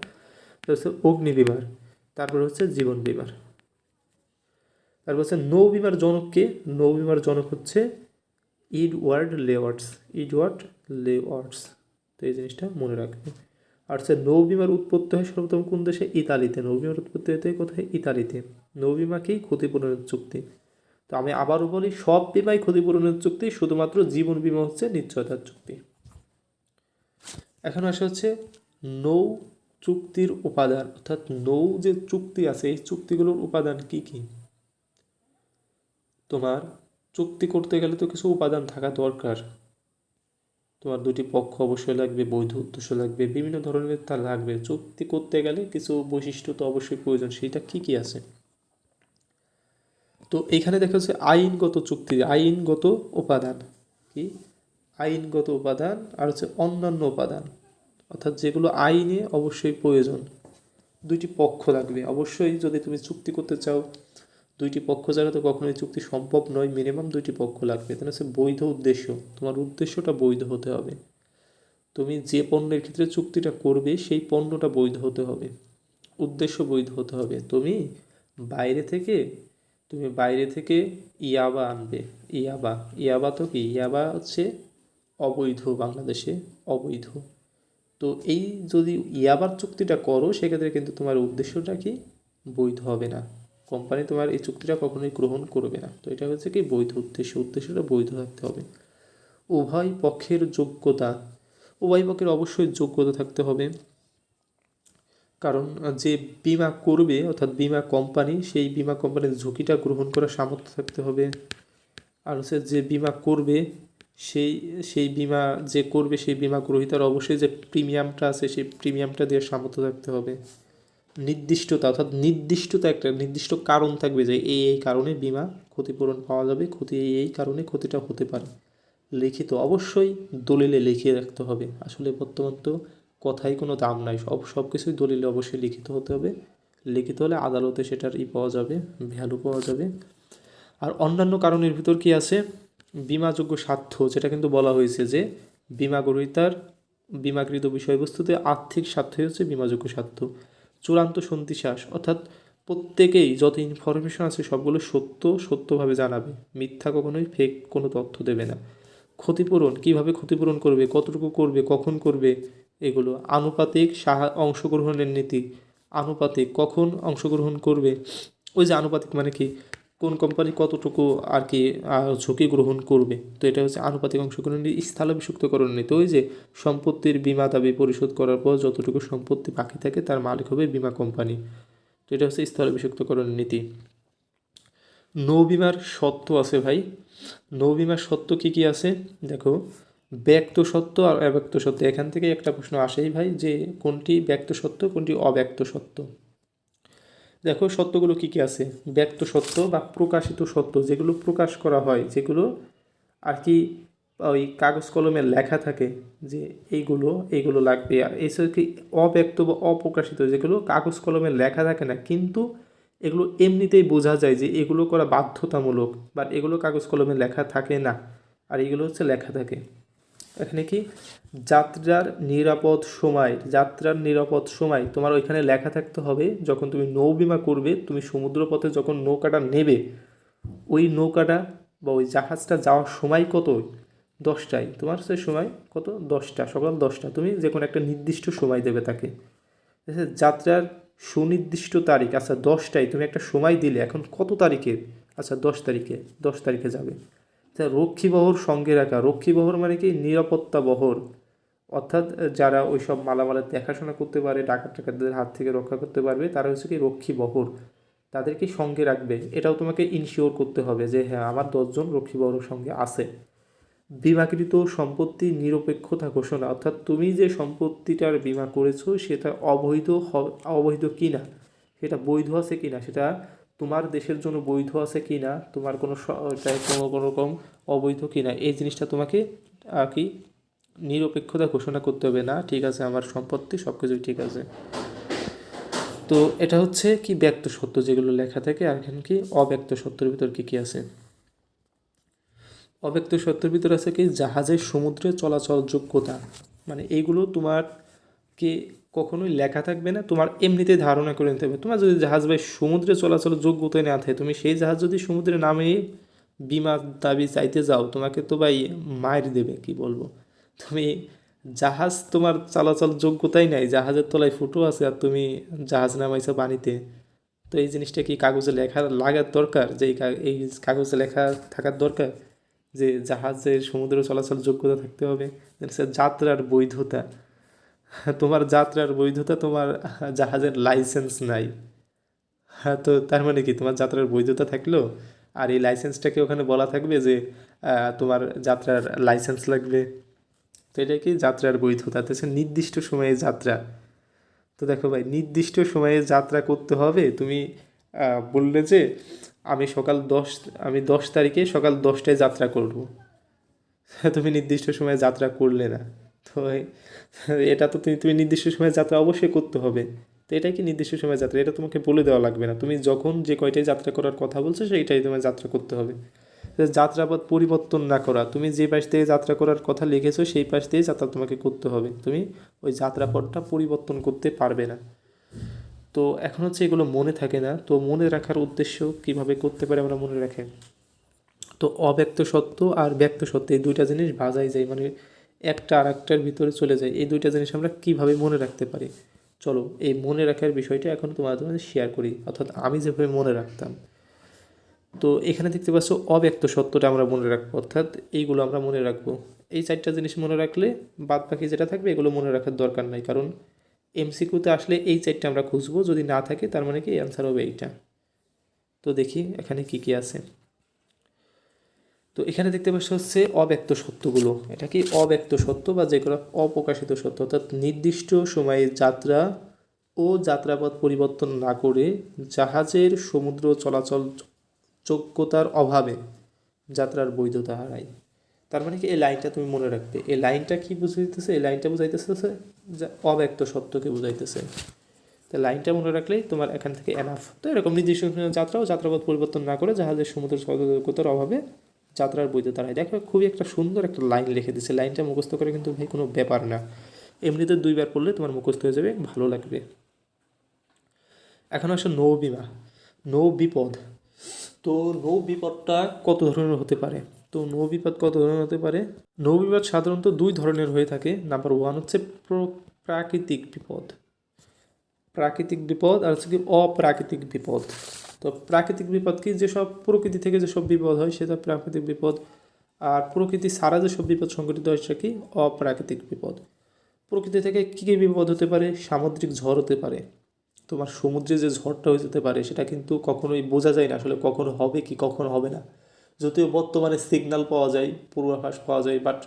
হচ্ছে অগ্নি বিমার। তারপর হচ্ছে জীবন বিমার। তারপর হচ্ছে নৌ বিমার জনককে। নৌ বিমার জনক হচ্ছে এডওয়ার্ড লেওয়ার্ডস। তো এই জিনিসটা মনে রাখবে। আর হচ্ছে নৌ বিমার উৎপত্তি হয় সর্বপ্রথম কোন দেশে? ইতালিতে। নৌ বিমার উৎপত্তি হতে কোথায়? ইতালিতে। নৌ বিমাকেই ক্ষতিপূরণের চুক্তি। তো আমি আবারও বলি, সব বিমাই ক্ষতিপূরণের চুক্তি, শুধুমাত্র জীবন বিমা হচ্ছে নিশ্চয়তার চুক্তি। এখন আসা হচ্ছে নৌ চুক্তির উপাদান, অর্থাৎ নৌ যে চুক্তি আছে এই চুক্তিগুলোর উপাদান কি কি? তোমার চুক্তি করতে গেলে তো কিছু উপাদান থাকা দরকার। তোমার দুটি পক্ষ অবশ্যই লাগবে, বৈধ উদ্দেশ্য লাগবে, বিভিন্ন ধরনের তা লাগবে। চুক্তি করতে গেলে কিছু বৈশিষ্ট্য তো অবশ্যই প্রয়োজন, সেটা কি কি আছে? তো এখানে দেখা যাচ্ছে আইনগত চুক্তি, আইনগত উপাদান কি? আইনগত উপাদান আর হচ্ছে অন্যান্য উপাদান, অর্থাৎ যেগুলো আইনে অবশ্যই প্রয়োজন। দুইটি পক্ষ লাগবে অবশ্যই। যদি তুমি চুক্তি করতে চাও দুইটি পক্ষ ছাড়া তো কখনোই চুক্তি সম্ভব নয়, মিনিমাম দুইটি পক্ষ লাগবে। তাহলে হচ্ছে বৈধ উদ্দেশ্য, তোমার উদ্দেশ্যটা বৈধ হতে হবে। তুমি যে পণ্যের ক্ষেত্রে চুক্তিটা করবে সেই পণ্যটা বৈধ হতে হবে, উদ্দেশ্য বৈধ হতে হবে। বাইরে থেকে তুমি বাইরে থেকে ইয়াবা আনবে। ইয়াবা, ইয়াবা তো কি? ইয়াবা হচ্ছে অবৈধ, বাংলাদেশে অবৈধ। তো এই যদি ইয়াবার চুক্তিটা করো সেক্ষেত্রে কিন্তু তোমার উদ্দেশ্যটা কি? বৈধ হবে না। কোম্পানি তোমার এই চুক্তিটা কখনোই গ্রহণ করবে না। তো এটা হচ্ছে কি? বৈধ উদ্দেশ্য, উদ্দেশ্যটা বৈধ থাকতে হবে। উভয় পক্ষের যোগ্যতা, উভয় পক্ষের অবশ্যই যোগ্যতা থাকতে হবে। কারণ যে বিমা করবে অর্থাৎ বিমা কোম্পানি, সেই বিমা কোম্পানির ঝুঁকিটা গ্রহণ করার সামর্থ্য থাকতে হবে। আর হচ্ছে যে বিমা করবে সেই সেই বিমা যে করবে সেই বিমা গ্রহীতার অবশ্যই যে প্রিমিয়ামটা আছে সেই প্রিমিয়ামটা দেওয়ার সামর্থ্য থাকতে হবে। নির্দিষ্টতা, অর্থাৎ নির্দিষ্টতা, একটা নির্দিষ্ট কারণ থাকবে যে এই কারণে বিমা ক্ষতিপূরণ পাওয়া যাবে, ক্ষতি এই কারণে ক্ষতিটা হতে পারে। লিখিত, অবশ্যই দলিলে লিখিয়ে রাখতে হবে। আসলে বর্তমান তো কথাই কোনো দাম নাই, সব কিছুই দলিলে অবশ্যই লিখিত হতে হবে। লিখিত হলে আদালতে সেটার পাওয়া যাবে, ভ্যালু পাওয়া যাবে। আর অন্যান্য কারণের ভিতর কি আছে? বিমাযোগ্য স্বার্থ, যেটা কিন্তু বলা হয়েছে যে বিমা গ্রহীতার বিমাকৃত বিষয়বস্তুতে আর্থিক স্বার্থই হচ্ছে বিমাযোগ্য স্বার্থ। চূড়ান্ত সন্ধিশ্বাস, অর্থাৎ প্রত্যেকেই যত ইনফরমেশন আছে সবগুলো সত্যভাবে জানাবে, মিথ্যা কখনোই ফেক কোনো তথ্য দেবে না। ক্ষতিপূরণ, কিভাবে ক্ষতিপূরণ করবে, কতটুকু করবে, কখন করবে, এগুলো। আনুপাতিক অংশগ্রহণের নীতি, আনুপাতিক কখন অংশগ্রহণ করবে, ওই যে আনুপাতিক মানে কি? কোন কোম্পানি কতটুকু আর কি ঝুঁকি গ্রহণ করবে। তো এটা হচ্ছে আনুপাতিক অংশগ্রহণ। স্থলাভিষিক্তকরণ নীতি, ওই যে সম্পত্তির বীমা দাবি পরিশোধ করার পর যতটুকু সম্পত্তি বাকি থাকে তার মালিক হবে বীমা কোম্পানি। তো এটা হচ্ছে স্থলাভিষিক্তকরণ নীতি। নৌ বিমার সত্ত্ব আছে ভাই। নৌ বিমার সত্ত্ব কী কী আছে দেখো, ব্যক্ত সত্ত্ব আর অব্যক্ত সত্ত্ব। এখান থেকে একটা প্রশ্ন আসেই ভাই যে কোনটি ব্যক্ত সত্ত্ব, কোনটি অব্যক্ত সত্ত্ব। দেখো সত্যগুলো কী কী আছে। ব্যক্ত সত্য বা প্রকাশিত সত্য, যেগুলো প্রকাশ করা হয়, যেগুলো আর কি ওই কাগজ কলমে লেখা থাকে যে এইগুলো লাগবে। আর এছাড়া কি অব্যক্ত বা অপ্রকাশিত, যেগুলো কাগজ কলমে লেখা থাকে না কিন্তু এগুলো এমনিতেই বোঝা যায় যে এগুলো করা বাধ্যতামূলক, বাট এগুলো কাগজ কলমে লেখা থাকে না, আর এগুলো হচ্ছে লেখা থাকে। এখানে কি যাত্রার নিরাপদ সময় তোমার ওইখানে লেখা থাকতে হবে। যখন তুমি নৌ বিমা করবে, তুমি সমুদ্রপথে যখন নৌকাটা নেবে, ওই নৌকাটা বা ওই জাহাজটা যাওয়ার সময় কত? 10টায়। তোমার সে সময় কত? 10টা, সকাল 10টা। তুমি যে কোনো একটা নির্দিষ্ট সময় দেবে তাকে। যাত্রার সুনির্দিষ্ট তারিখ, আচ্ছা 10টায় তুমি একটা সময় দিলে, এখন কত তারিখে? আচ্ছা 10 তারিখে যাবে। রক্ষীবহর সঙ্গে রাখা, রক্ষীবহর মানে কি? নিরাপত্তা বহর, অর্থাৎ যারা ওই সব মালামালের দেখাশোনা করতে পারে, ডাকাতদের হাত থেকে রক্ষা করতে পারবে, তারা হচ্ছে কি রক্ষীবহর, তাদেরকে সঙ্গে রাখবে। এটাও তোমাকে ইনশিওর করতে হবে যে হ্যাঁ আমার 10জন রক্ষীবহরের সঙ্গে আছে। বিমাকৃত সম্পত্তি নিরপেক্ষতা ঘোষণা, অর্থাৎ তুমি যে সম্পত্তিটার বিমা করেছো সেটা অবৈধ কি না, সেটা বৈধ আছে কি না, সেটা তোমার দেশের জন্য বৈধ আছে কি না, তোমার কোনো রকম অবৈধ কি না, এই জিনিসটা তোমাকে আর কি নিরপেক্ষতা ঘোষণা করতে হবে। না ঠিক আছে, আমার সম্পত্তি সব কিছুই ঠিক আছে। তো এটা হচ্ছে কি ব্যক্ত সত্য, যেগুলো লেখা থাকে। আর এখানে কি অব্যক্ত সত্যের ভিতর কী কী আছে? অব্যক্ত সত্যের ভিতর আছে কি জাহাজের সমুদ্রে চলাচল যোগ্যতা, মানে এইগুলো তোমার কি কখনোই লেখা থাকবে না, তোমার এমনিতেই ধারণা করে নিতে হবে। তোমার যদি জাহাজ ভাই সমুদ্রে চলাচল যোগ্যতায় না থাকে, তুমি সেই জাহাজ যদি সমুদ্রে নামে বিমা দাবি চাইতে যাও, তোমাকে তো ভাই মায়ের দেবে, কি বলবো। তুমি জাহাজ তোমার চলাচল যোগ্যতাই নাই, জাহাজের তলায় ফুটো আছে আর তুমি জাহাজ নামাইছো পানিতে। তো এই জিনিসটা কি কাগজে লেখা লাগার দরকার, যে এই কাগজে লেখা থাকার দরকার যে জাহাজের সমুদ্র চলাচল যোগ্যতা থাকতে হবে? যাত্রার বৈধতা, তোমার যাত্রার বৈধতা, তোমার জাহাজের লাইসেন্স নাই। হ্যাঁ, তো তার মানে কি তোমার যাত্রার বৈধতা থাকলো আর এই লাইসেন্সটাকে ওখানে বলা থাকবে যে তোমার যাত্রার লাইসেন্স লাগবে? তো এটা কি যাত্রার বৈধতা? তো সে নির্দিষ্ট সময়ে যাত্রা। তো দেখো ভাই, নির্দিষ্ট সময়ে যাত্রা করতে হবে। তুমি বললে যে আমি আমি 10 তারিখে সকাল 10টায় যাত্রা করব। তুমি নির্দিষ্ট সময়ে যাত্রা করলে না। তো এটা তো তুমি নির্দিষ্ট সময়ে যাত্রা অবশ্যই করতে হবে। তো এটাই কি নির্দিষ্ট সময়ে যাত্রা? এটা তোমাকে বলে দেওয়া লাগবে না, তুমি যখন যে কয়টায় যাত্রা করার কথা বলছো সেইটাই তোমার যাত্রা করতে হবে। যাত্রাপথ পরিবর্তন না করা, তুমি যে পাশ দিয়ে যাত্রা করার কথা লিখেছো সেই পাশ দিয়ে যাত্রা তোমাকে করতে হবে, তুমি ওই যাত্রাপথটা পরিবর্তন করতে পারবে না। তো এখন হচ্ছে এগুলো মনে থাকে না, তো মনে রাখার উদ্দেশ্য কিভাবে করতে পারে আমরা মনে রাখে? তো অব্যক্ত সত্য আর ব্যক্ত সত্য এই দুইটা জিনিস বাজাই যায়, মানে একটা আর একটার ভিতরে চলে যায়। এই দুইটা জিনিস আমরা কিভাবে মনে রাখতে পারি? চলো এই মনে রাখার বিষয়টা এখন তোমাদের মধ্যে শেয়ার করি, অর্থাৎ আমি যেভাবে মনে রাখতাম। তো এখানে দেখতে পাচ্ছ অব্যক্ত সত্যটা আমরা মনে রাখবো, অর্থাৎ এইগুলো আমরা মনে রাখবো। এই 4টা জিনিস মনে রাখলে বাদ বাকি যেটা থাকবে এগুলো মনে রাখার দরকার নাই, কারণ এমসিকিউতে আসলে এই 4টা আমরা খুঁজবো, যদি না থাকে তার মানে কি অ্যান্সার হবে এইটা। তো দেখি এখানে কি কি আছে। তো এখানে দেখতে পাচ্ছ হচ্ছে অব্যক্ত সত্যগুলো। এটা কি অব্যক্ত সত্য বা যেগুলো অপ্রকাশিত সত্য, অর্থাৎ নির্দিষ্ট সময়ে যাত্রা ও যাত্রাপথ পরিবর্তন না করে জাহাজের সমুদ্র চলাচল যোগ্যতার অভাবে যাত্রার বৈধতা হারায়। তার মানে কি এই লাইনটা তুমি মনে রাখবে। এই লাইনটা কি বুঝাইতেছে? এই লাইনটা বুঝাইতেছে যে অব্যক্ত সত্যকে বুঝাইতেছে। তো লাইনটা মনে রাখলেই তোমার এখান থেকে এনাফ। তো এরকম নির্দিষ্ট যাত্রা ও যাত্রাপথ পরিবর্তন না করে জাহাজের সমুদ্র যোগ্যতার অভাবে যাত্রার বৈধতা হারায়। দেখো খুবই একটা সুন্দর একটা লাইন লিখে দিচ্ছে। লাইনটা মুখস্থ করে কিন্তু ভাই কোনো ব্যাপার না, এমনিতে 2বার পড়লে তোমার মুখস্থ হয়ে যাবে, ভালো লাগবে। এখন আসো নৌ বিমা, নৌ বিপদ। তো নৌ বিপদটা কত ধরনের হতে পারে? তো নৌ বিপদ কত ধরনের হতে পারে? নৌ বিপদ সাধারণত 2 ধরনের হয়ে থাকে। নাম্বার 1 হচ্ছে প্রাকৃতিক বিপদ, প্রাকৃতিক বিপদ, আর হচ্ছে কি অপ্রাকৃতিক বিপদ। তো প্রাকৃতিক বিপদ কি, যেসব প্রকৃতি থেকে যেসব বিপদ হয় সেটা প্রাকৃতিক বিপদ। আর প্রকৃতি ছাড়া যেসব বিপদ সংঘটিত হয় সেটা কি অপ্রাকৃতিক বিপদ। প্রকৃতি থেকে কী কী বিপদ হতে পারে? সামুদ্রিক ঝড় হতে পারে। তোমার সমুদ্রে যে ঝড়টা হয়ে যেতে পারে সেটা কিন্তু কখনোই বোঝা যায় না আসলে কখনো হবে কি কখনো হবে না। যদিও বর্তমানে সিগন্যাল পাওয়া যায়, পূর্বাভাস পাওয়া যায়, বাট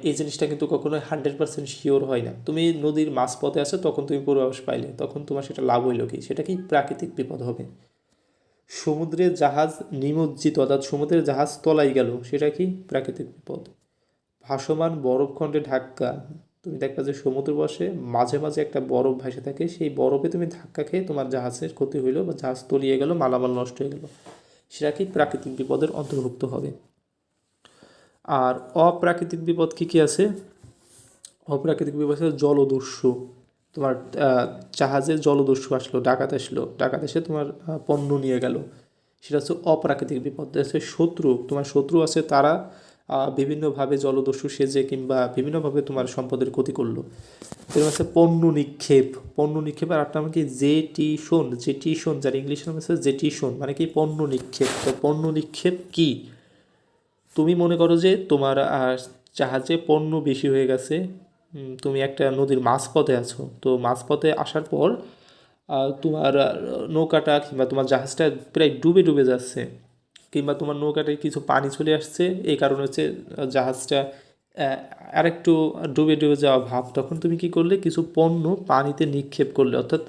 এই জিনিসটা কিন্তু কখনোই 100% শিওর হয় না। তুমি নদীর মাঝপথে আছো তখন তুমি পূর্বাভাস পাইলে, তখন তোমার সেটা লাভ হইল কি? সেটা কি প্রাকৃতিক বিপদ হবে। সমুদ্রের জাহাজ নিমজ্জিত, অর্থাৎ সমুদ্রের জাহাজ তলাই গেল, সেটা কি প্রাকৃতিক বিপদ। ভাসমান বরফখণ্ডে ধাক্কা, তুমি দেখবা যে সমুদ্র বসে মাঝে মাঝে একটা বরফ ভাসে থাকে, সেই বরফে তুমি ধাক্কা খেয়ে তোমার জাহাজের ক্ষতি হইলো বা জাহাজ তলিয়ে গেল, মালামাল নষ্ট হয়ে গেল, সেটা কি প্রাকৃতিক বিপদের অন্তর্ভুক্ত হবে। আর অপ্রাকৃতিক বিপদ কী কী আছে? অপ্রাকৃতিক বিপদ আছে জলদস্যু। তোমার জাহাজে জলদস্যু আসলো, ডাকাত আসলো, ডাকাত এসে তোমার পণ্য নিয়ে গেল, সেটা হচ্ছে অপ্রাকৃতিক বিপদ। আছে শত্রু, তোমার শত্রু আছে, তারা বিভিন্নভাবে জলদস্যু সেজে কিংবা বিভিন্নভাবে তোমার সম্পদের ক্ষতি করলো, এরকম আছে পণ্য নিক্ষেপ। পণ্য নিক্ষেপ আর একটা কি জেটিশন, জেটিশন, যার ইংলিশ নাম আছে জেটিশন, মানে কি পণ্য নিক্ষেপ। তো পণ্য নিক্ষেপ কি? তুমি মনে করো যে তোমার জাহাজে পণ্য বেশি হয়ে গেছে, তুমি একটা নদীর মাঝপথে আছো, তো মাঝপথে আসার পর তোমার নৌকাটা কিংবা তোমার জাহাজটা প্রায় ডুবে ডুবে যাচ্ছে, কিংবা তোমার নৌকাটায় কিছু পানি চলে আসছে, এই কারণে হচ্ছে জাহাজটা আরেকটু ডুবে ডুবে যাওয়া ভাব। তখন তুমি কি করলে? কিছু পণ্য পানিতে নিক্ষেপ করলে, অর্থাৎ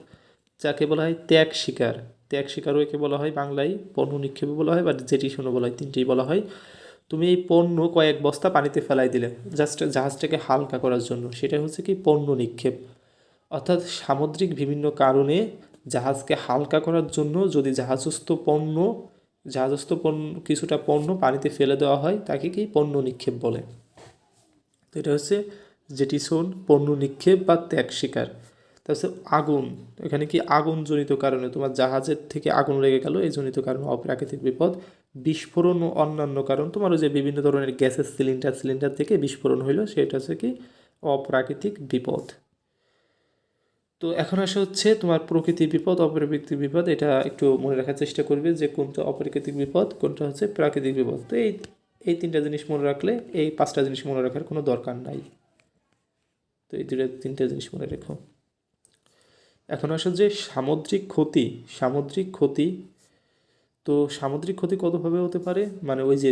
যাকে বলা হয় ত্যাগ শিকার। ত্যাগ শিকারও একে বলা হয় বাংলায়, পণ্য নিক্ষেপও বলা হয় বা জেটিশনও বলা হয়, তিনটেই বলা হয়। তুমি এই পণ্য কয়েক বস্তা পানিতে ফেলাই দিলে জাস্ট জাহাজটাকে হালকা করার জন্য, সেটা হচ্ছে কি পণ্য নিক্ষেপ। অর্থাৎ সামুদ্রিক বিভিন্ন কারণে জাহাজকে হালকা করার জন্য যদি জাহাজস্থ পণ্য কিছুটা পণ্য পানিতে ফেলে দেওয়া হয় তাকে কি পণ্য নিক্ষেপ বলে। তো এটা হচ্ছে জেটিসন, পণ্য নিক্ষেপ বা ত্যাগ শিকার। তারপর আগুন, এখানে কি আগুনজনিত কারণে তোমার জাহাজের থেকে আগুন লেগে গেল, এই জনিত কারণে অপ্রাকৃতিক বিপদ। বিস্ফোরণ ও অন্যান্য কারণ, তোমার ওই যে বিভিন্ন ধরনের গ্যাসের সিলিন্ডার থেকে বিস্ফোরণ হইলো, সেটা হচ্ছে কি অপ্রাকৃতিক বিপদ। তো এখন আসা হচ্ছে তোমার প্রকৃতির বিপদ, অপ্রাকৃতিক বিপদ। এটা একটু মনে রাখার চেষ্টা করবে যে কোনটা অপ্রাকৃতিক বিপদ, কোনটা হচ্ছে প্রাকৃতিক বিপদ। তো এই তিনটা জিনিস মনে রাখলে এই পাঁচটা জিনিস মনে রাখার কোনো দরকার নাই। তো এই তিনটা জিনিস মনে রেখো। এখন আসো যে সামুদ্রিক ক্ষতি। সামুদ্রিক ক্ষতি, তো সামুদ্রিক ক্ষতি কতভাবে হতে পারে, মানে ওই যে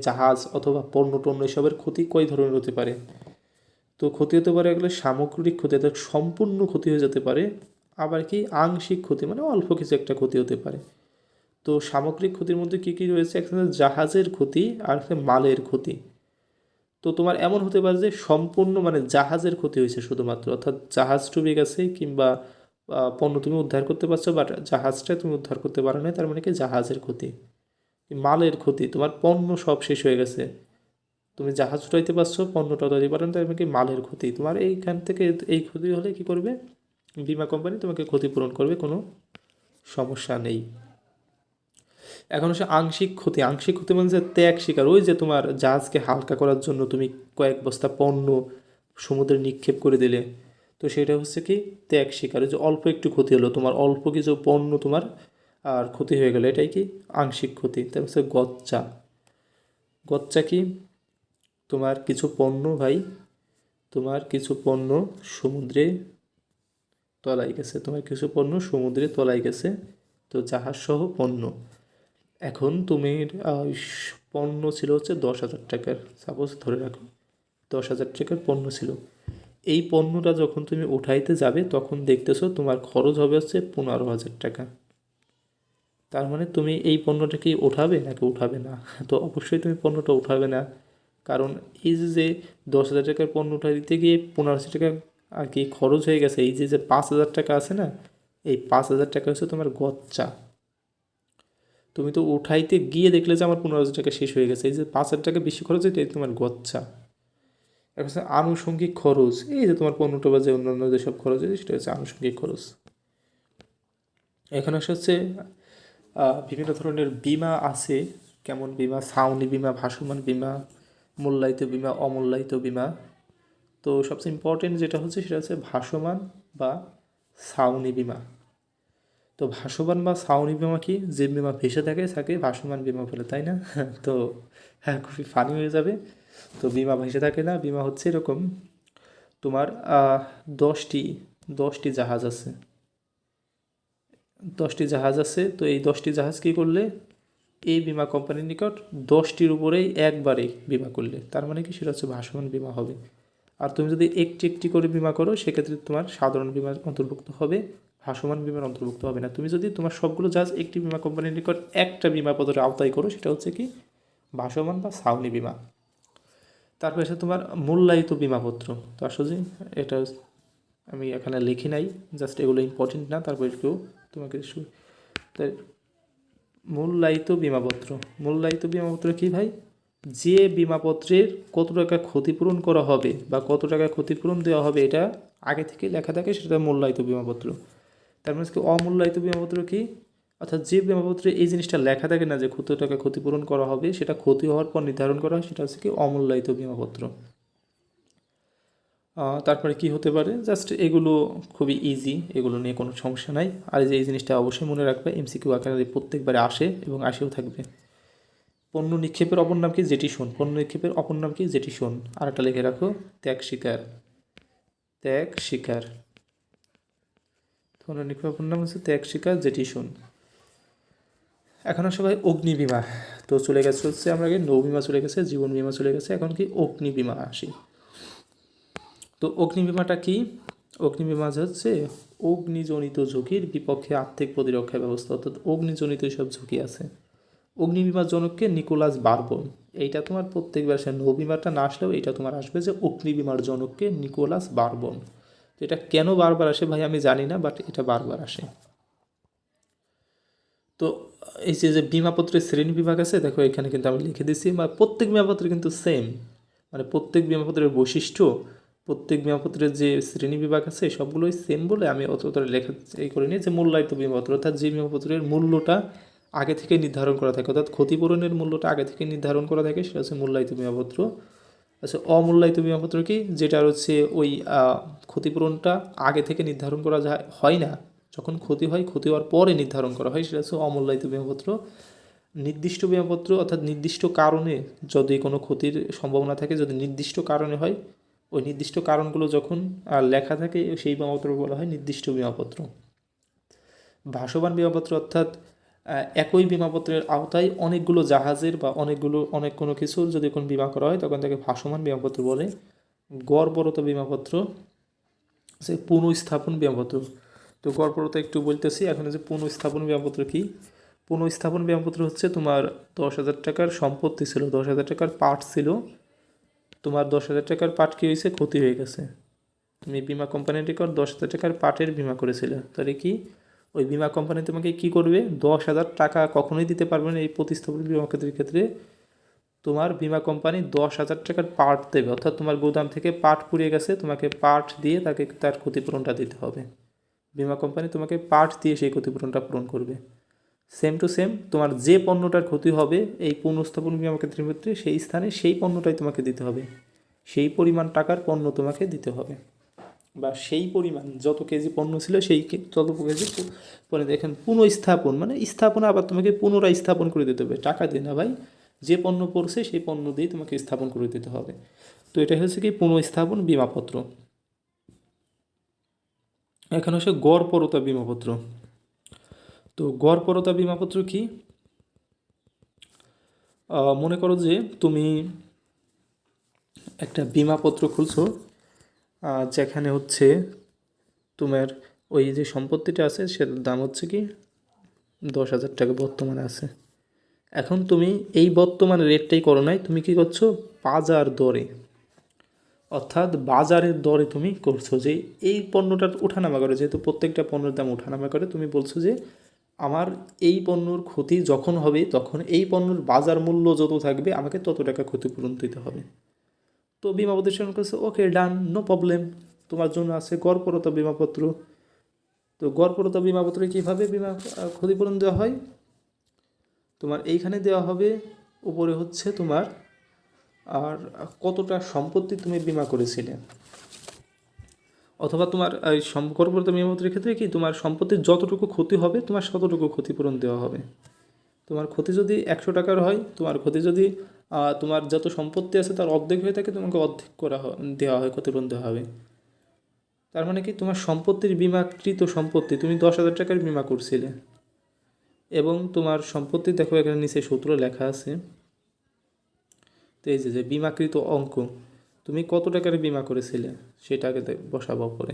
জাহাজ অথবা পণ্য টন্য এসবের ক্ষতি কয় ধরনের হতে পারে। তো ক্ষতি হতে পারে এগুলো সামগ্রিক ক্ষতি, অর্থাৎ সম্পূর্ণ ক্ষতি হয়ে যেতে পারে। আবার কি আংশিক ক্ষতি, মানে অল্প কিছু একটা ক্ষতি হতে পারে। তো সামগ্রিক ক্ষতির মধ্যে কী কী রয়েছে, একটা জাহাজের ক্ষতি আর একটা মালের ক্ষতি। তো তোমার এমন হতে পারে যে সম্পূর্ণ মানে জাহাজের ক্ষতি হয়েছে শুধুমাত্র, অর্থাৎ জাহাজ ডুবে গেছে কিংবা পণ্য তুমি উদ্ধার করতে পারছো বাট জাহাজটা তুমি উদ্ধার করতে পারো না, তার মানে কি জাহাজের ক্ষতি। মালের ক্ষতি, তোমার পণ্য সব শেষ হয়ে গেছে, তুমি জাহাজ উঠাইতে পারছো পণ্যটা উঠাইতে পারো না, তার মানে কি মালের ক্ষতি। তোমার এইখান থেকে এই ক্ষতি হলে কি করবে, বিমা কোম্পানি তোমাকে ক্ষতিপূরণ করবে, কোনো সমস্যা নেই। এখন হচ্ছে আংশিক ক্ষতি। আংশিক ক্ষতি মানে যে ত্যাগ স্বীকার, ওই যে তোমার জাহাজকে হালকা করার জন্য তুমি কয়েক বস্তা পণ্য সমুদ্রে নিক্ষেপ করে দিলে, তো সেটা হচ্ছে কি ত্যাগ স্বীকার। ওই যে অল্প একটু ক্ষতি হলো, তোমার অল্প কিছু পণ্য তোমার আর ক্ষতি হয়ে গেলো, এটাই কি আংশিক ক্ষতি। তারপর হচ্ছে গচ্চা। গচ্চা কি, তোমার কিছু পণ্য ভাই, তোমার কিছু পণ্য সমুদ্রে তলায় গেছে, তোমার কিছু পণ্য সমুদ্রে তলায় গেছে, তো জাহাজ সহ পণ্য। এখন তুমি পণ্য ছিল হচ্ছে 10,000 টাকার, সাপোজ ধরে রাখো 10,000 টাকার পণ্য ছিল। এই পণ্যটা যখন তুমি উঠাইতে যাবে তখন দেখতেছো তোমার খরচ হবে হচ্ছে 15,000 টাকা। তার মানে তুমি এই পণ্যটা কি উঠাবে নাকি উঠাবে না? তো অবশ্যই তুমি পণ্যটা উঠাবে না, কারণ এই যে 10,000 টাকার পণ্য উঠাই দিতে গিয়ে 15,000 টাকা আর কি খরচ হয়ে গেছে। এই যে 5,000 টাকা আছে না, এই 5,000 টাকা হচ্ছে তোমার গচ্চা। তুমি তো উঠাইতে গিয়ে দেখলে যে আমার 15,000 টাকা শেষ হয়ে গেছে, এই যে 5,000 টাকা বেশি খরচ, এটাই তোমার গচ্চা। এখন হচ্ছে আনুষঙ্গিক খরচ, এই যে তোমার পণ্যটা বা যে অন্যান্য যেসব খরচ আছে সেটা হচ্ছে আনুষঙ্গিক খরচ। এখন হচ্ছে বিভিন্ন ধরনের বিমা আছে। কেমন বিমা, ছাউনি বিমা, ভাসমান বিমা, মূল্যায়িত বিমা, অমূল্যায়িত বিমা। তো সবচেয়ে ইম্পর্টেন্ট যেটা হচ্ছে সেটা হচ্ছে ভাসমান বা ছাউনি বিমা। তো ভাসমান বা ছাউনি বিমা কি, যে বিমা ভেসে থাকে তাকে ভাসমান বিমা বলে, তাই না? তো হ্যাঁ, খুবই ফানি হয়ে যাবে। তো বিমা ভেসে থাকে না, বিমা হচ্ছে এরকম, তোমার 10টি 10টি জাহাজ আছে, 10টি জাহাজ আছে। তো এই 10টি জাহাজ কী করলে, এই বিমা কোম্পানির নিকট 10টির উপরেই একবারে বিমা করলে, তার মানে কি সেটা হচ্ছে ভাসমান বিমা হবে। আর তুমি যদি একটি একটি করে বিমা করো সেক্ষেত্রে তোমার সাধারণ বিমার অন্তর্ভুক্ত হবে, ভাসমান বিমার অন্তর্ভুক্ত হবে না। তুমি যদি তোমার সবগুলো জাহাজ একটি বিমা কোম্পানির নিকট একটা বিমা পদের আওতায় করো সেটা হচ্ছে কি ভাসমান বা ছাউনি বিমা। তারপর এসে তোমার মূল্যায়িত বিমাপত্র। তো আসলে এটা আমি এখানে লিখি নাই, জাস্ট এগুলো ইম্পর্টেন্ট না, তারপর একটু তোমাকে তাই মূল্যায়িত বিমাপত্র। মূল্যায়িত বিমাপত্র কি ভাই, যে বিমাপত্রের কত টাকা ক্ষতিপূরণ করা হবে বা কত টাকা ক্ষতিপূরণ দেওয়া হবে এটা আগে থেকে লেখা থাকে, সেটা মূল্যায়িত বিমাপত্র। তার মানে কি অমূল্যায়িত বিমাপত্র কি, অর্থাৎ যে বিমাপত্রে এই জিনিসটা লেখা থাকে না যে কত টাকা ক্ষতিপূরণ করা হবে, সেটা ক্ষতি হওয়ার পর নির্ধারণ করা হয়, সেটা হচ্ছে কি অমূল্যায়িত বিমাপত্র। তারপরে কি হতে পারে, জাস্ট এগুলো খুবই ইজি, এগুলো নিয়ে কোনো সমস্যা নাই। আর এই জিনিসটা অবশ্যই মনে রাখবে, এমসিকিউ আকারে প্রত্যেকবারে আসে এবং আসেও থাকবে। পণ্য নিক্ষেপের অপর নাম কি, যেটি শোন। পণ্য নিক্ষেপের অপর নাম কি, যেটি শোন। আর একটা লিখে রাখো, ত্যাগ স্বীকার। ত্যাগ স্বীকার, পণ্য নিক্ষেপের অপর নাম হচ্ছে ত্যাগ স্বীকার, যেটি শোন। এখন সবাই অগ্নি বিমা। তো চলে গেছে হচ্ছে, আমরা আগে নৌ বিমা চলে গেছে, জীবন বিমা চলে গেছে, এখন কি অগ্নি বিমা আসি। তো অগ্নি বিমাটা কি, অগ্নি বিমা হচ্ছে অগ্নিজনিত ঝুঁকির বিপক্ষে আর্থিক প্রতিরক্ষা ব্যবস্থা, অর্থাৎ অগ্নিজনিত সব ঝুঁকি আছে। অগ্নি বিমার জনককে নিকোলাস বারবোন। এইটা তোমার প্রত্যেকবার সে নৌ বিমাটা না আসলেও এটা তোমার আসবে যে অগ্নি বিমার জনককে নিকোলাস বারবোন। তো এটা কেন বারবার আসে ভাই আমি জানি না, বাট এটা বারবার আসে। তো এই যে বিমাপত্রের শ্রেণী বিভাগ আছে, দেখো এখানে কিন্তু আমি লিখে দিচ্ছি, বা প্রত্যেক বিমাপত্র কিন্তু সেম, মানে প্রত্যেক বিমাপত্রের বৈশিষ্ট্য, প্রত্যেক বিমাপত্রের যে শ্রেণী বিভাগ আছে সবগুলোই সেম বলে আমি অতটা লেখা এই করিনি। যে মূল্যায়িত বিমাপত্র, অর্থাৎ যে বিমাপত্রের মূল্যটা আগে থেকে নির্ধারণ করা থাকে, অর্থাৎ ক্ষতিপূরণের মূল্যটা আগে থেকে নির্ধারণ করা থাকে, সেটা হচ্ছে মূল্যায়িত বিমাপত্র। আচ্ছা, অমূল্যায়িত বিমাপত্র কি? যেটা হচ্ছে ওই ক্ষতিপূরণটা আগে থেকে নির্ধারণ করা যায় হয় না, যখন ক্ষতি হয় ক্ষতি হওয়ার পরে নির্ধারণ করা হয়, সেটা হচ্ছে অমূল্যায়িত বিমাপত্র। নির্দিষ্ট বিমাপত্র অর্থাৎ নির্দিষ্ট কারণে যদি কোনো ক্ষতির সম্ভাবনা থাকে, যদি নির্দিষ্ট কারণে হয়, ওই নির্দিষ্ট কারণগুলো যখন লেখা থাকে সেই বিমাপত্র বলা হয় নির্দিষ্ট বিমাপত্র। ভাসমান বিমাপত্র অর্থাৎ একই বিমাপত্রের আওতায় অনেকগুলো জাহাজের বা অনেক কোনো কিছুর যদি কোনো বিমা করা হয় তখন তাকে ভাসমান বিমাপত্র বলে। গড়পরতা বিমাপত্র সে পুনঃস্থাপন বিমাপত্র। তো গড়পরতা একটু বলতেছি এখন, যে পুনঃস্থাপন বিমাপত্র কি? পুনঃস্থাপন বিমাপত্র হচ্ছে তোমার 10,000 টাকার সম্পত্তি ছিল, 10,000 টাকার পাট ছিল, তোমার 10,000 টাকার পাট কী হয়েছে, ক্ষতি হয়ে গেছে। তুমি বিমা কোম্পানির রেকর্ড 10,000 টাকার পাটের বিমা করেছিলে, তাহলে কি ওই বিমা কোম্পানি তোমাকে কি করবে, 10,000 টাকা কখনোই দিতে পারবে না এই প্রতিস্থাপন বিমা ক্ষেত্রে। তোমার বিমা কোম্পানি 10,000 টাকার পার্ট দেবে, অর্থাৎ তোমার গোদাম থেকে পাট পুড়িয়ে গেছে, তোমাকে পাট দিয়ে তাকে তার ক্ষতিপূরণটা দিতে হবে। বিমা কোম্পানি তোমাকে পাট দিয়ে সেই ক্ষতিপূরণটা পূরণ করবে। সেম টু সেম তোমার যে পণ্যটার ক্ষতি হবে এই পুনঃস্থাপন বিমা ক্ষেত্রের ক্ষেত্রে সেই স্থানে সেই পণ্যটাই তোমাকে দিতে হবে, সেই পরিমাণ টাকার পণ্য তোমাকে দিতে হবে, বা সেই পরিমাণ যত কেজি পণ্য ছিল সেই তত কেজি পরে। দেখেন পুনঃস্থাপন মানে স্থাপনা আবার তোমাকে পুনরায় স্থাপন করে দিতে হবে, টাকা দিয়ে না ভাই, যে পণ্য পড়ছে সেই পণ্য দিয়ে তোমাকে স্থাপন করে দিতে হবে। তো এটা হচ্ছে কি পুনঃস্থাপন বিমাপত্র। এখন হচ্ছে গড়পরতা বিমাপত্র। তো গড়পরতা বিমাপত্র কি? মনে করো যে তুমি একটা বিমাপত্র খুলছো, যেখানে হচ্ছে তোমার ওই যে সম্পত্তিটা আছে সেটার দাম হচ্ছে কি 10,000 টাকা বর্তমানে আছে। এখন তুমি এই বর্তমান রেটটাই করো নাই, তুমি কি করছো, বাজার দরে, অর্থাৎ বাজারের দরে তুমি করছো যে এই পণ্যটার ওঠানামা করে, যেহেতু প্রত্যেকটা পণ্যের দাম ওঠানামা করে, তুমি বলছো যে আমার এই পণ্যর ক্ষতি যখন হবে তখন এই পণ্যের বাজার মূল্য যত থাকবে আমাকে তত টাকা ক্ষতিপূরণ দিতে হবে। তো বিমা প্রতিষ্ঠান করছে ওকে ডান, নো প্রবলেম, তোমার জন্য আছে গড়পরতা বিমাপত্র। তো গড়পরতা বিমাপত্রে কীভাবে বিমা ক্ষতিপূরণ দেওয়া হয়, তোমার এইখানে দেওয়া হবে উপরে হচ্ছে তোমার আর কতটা সম্পত্তি তুমি বিমা করেছিলে, অথবা তোমার এই গড়পরতা বিমাপত্রের ক্ষেত্রে কি তোমার সম্পত্তির যতটুকু ক্ষতি হবে তোমার ততটুকু ক্ষতিপূরণ দেওয়া হবে। তোমার ক্ষতি যদি 100 টাকার হয়, তোমার ক্ষতি যদি তোমার যত সম্পত্তি আছে তার অর্ধেক হয়ে থাকে, তোমাকে অর্ধেক দেওয়া হয়, ক্ষতিপূরণ দেওয়া হবে। তার মানে কি তোমার সম্পত্তির বিমাকৃত সম্পত্তি তুমি 10,000 টাকার বিমা করছিলে, এবং তোমার সম্পত্তি দেখো এখানে নিচে সূত্র লেখা আছে। তো এই যে বিমাকৃত অঙ্ক, তুমি কত টাকার বিমা করেছিলে সেটাকে বসাবো উপরে,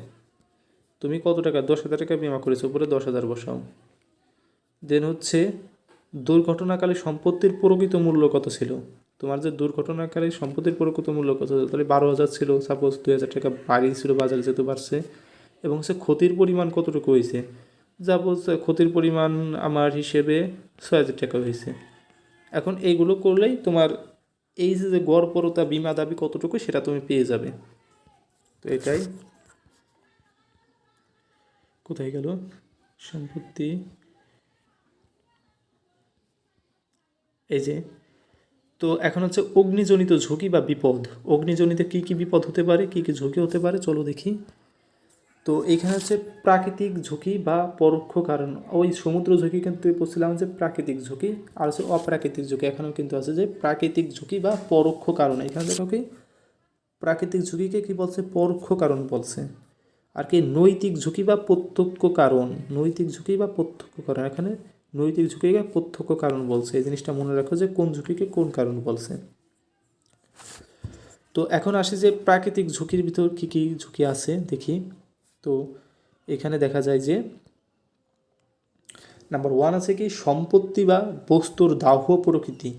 তুমি কত টাকা 10,000 টাকা বিমা করেছো, উপরে 10,000 বসাও। দেন হচ্ছে দুর্ঘটনাকালে সম্পত্তির প্রকৃত মূল্য কত ছিল, তোমার যে দুর্ঘটনাকালে সম্পত্তির প্রকৃত মূল্য কত, তাহলে 12,000 ছিল, সাপোজ 2,000 টাকা বাড়িয়েছিল বাজারে যেহেতু বাড়ছে, এবং সে ক্ষতির পরিমাণ কতটুকু হয়েছে, সাপোজ ক্ষতির পরিমাণ আমার হিসেবে 6,000 টাকা হয়েছে। এখন এইগুলো করলেই তোমার এই যে গড়পরতা বিমা দাবি কতটুকু সেটা তুমি পেয়ে যাবে। তো এটাই, কোথায় গেল সম্পত্তি, এই যে। তো এখন হচ্ছে অগ্নিজনিত ঝুঁকি বা বিপদ, অগ্নিজনিত কী কী বিপদ হতে পারে, কী কী ঝুঁকি হতে পারে চলো দেখি। তো এইখানে হচ্ছে প্রাকৃতিক ঝুঁকি বা পরোক্ষ কারণ, ওই সমুদ্র ঝুঁকি কিন্তু বলছিলাম যে প্রাকৃতিক ঝুঁকি, আর হচ্ছে অপ্রাকৃতিক ঝুঁকি, এখানেও কিন্তু আছে যে প্রাকৃতিক ঝুঁকি বা পরোক্ষ কারণ। এখানে দেখো কি প্রাকৃতিক ঝুঁকিকে কি বলছে, পরোক্ষ কারণ বলছে। আর কি নৈতিক ঝুঁকি বা প্রত্যক্ষ কারণ, নৈতিক ঝুঁকি বা প্রত্যক্ষ কারণ, এখানে নৈতিক ঝুঁকিকে প্রত্যক্ষ কারণ বলছে। এই জিনিসটা মনে রাখো যে কোন ঝুঁকিকে কোন কারণ বলছে। তো এখন আসি যে প্রাকৃতিক ঝুঁকির ভিতর কী কী ঝুঁকি আছে দেখি। তো এখানে দেখা যায় যে নাম্বার 1 আছে কি সম্পত্তি বা বস্তুর দাহ প্রকৃতি,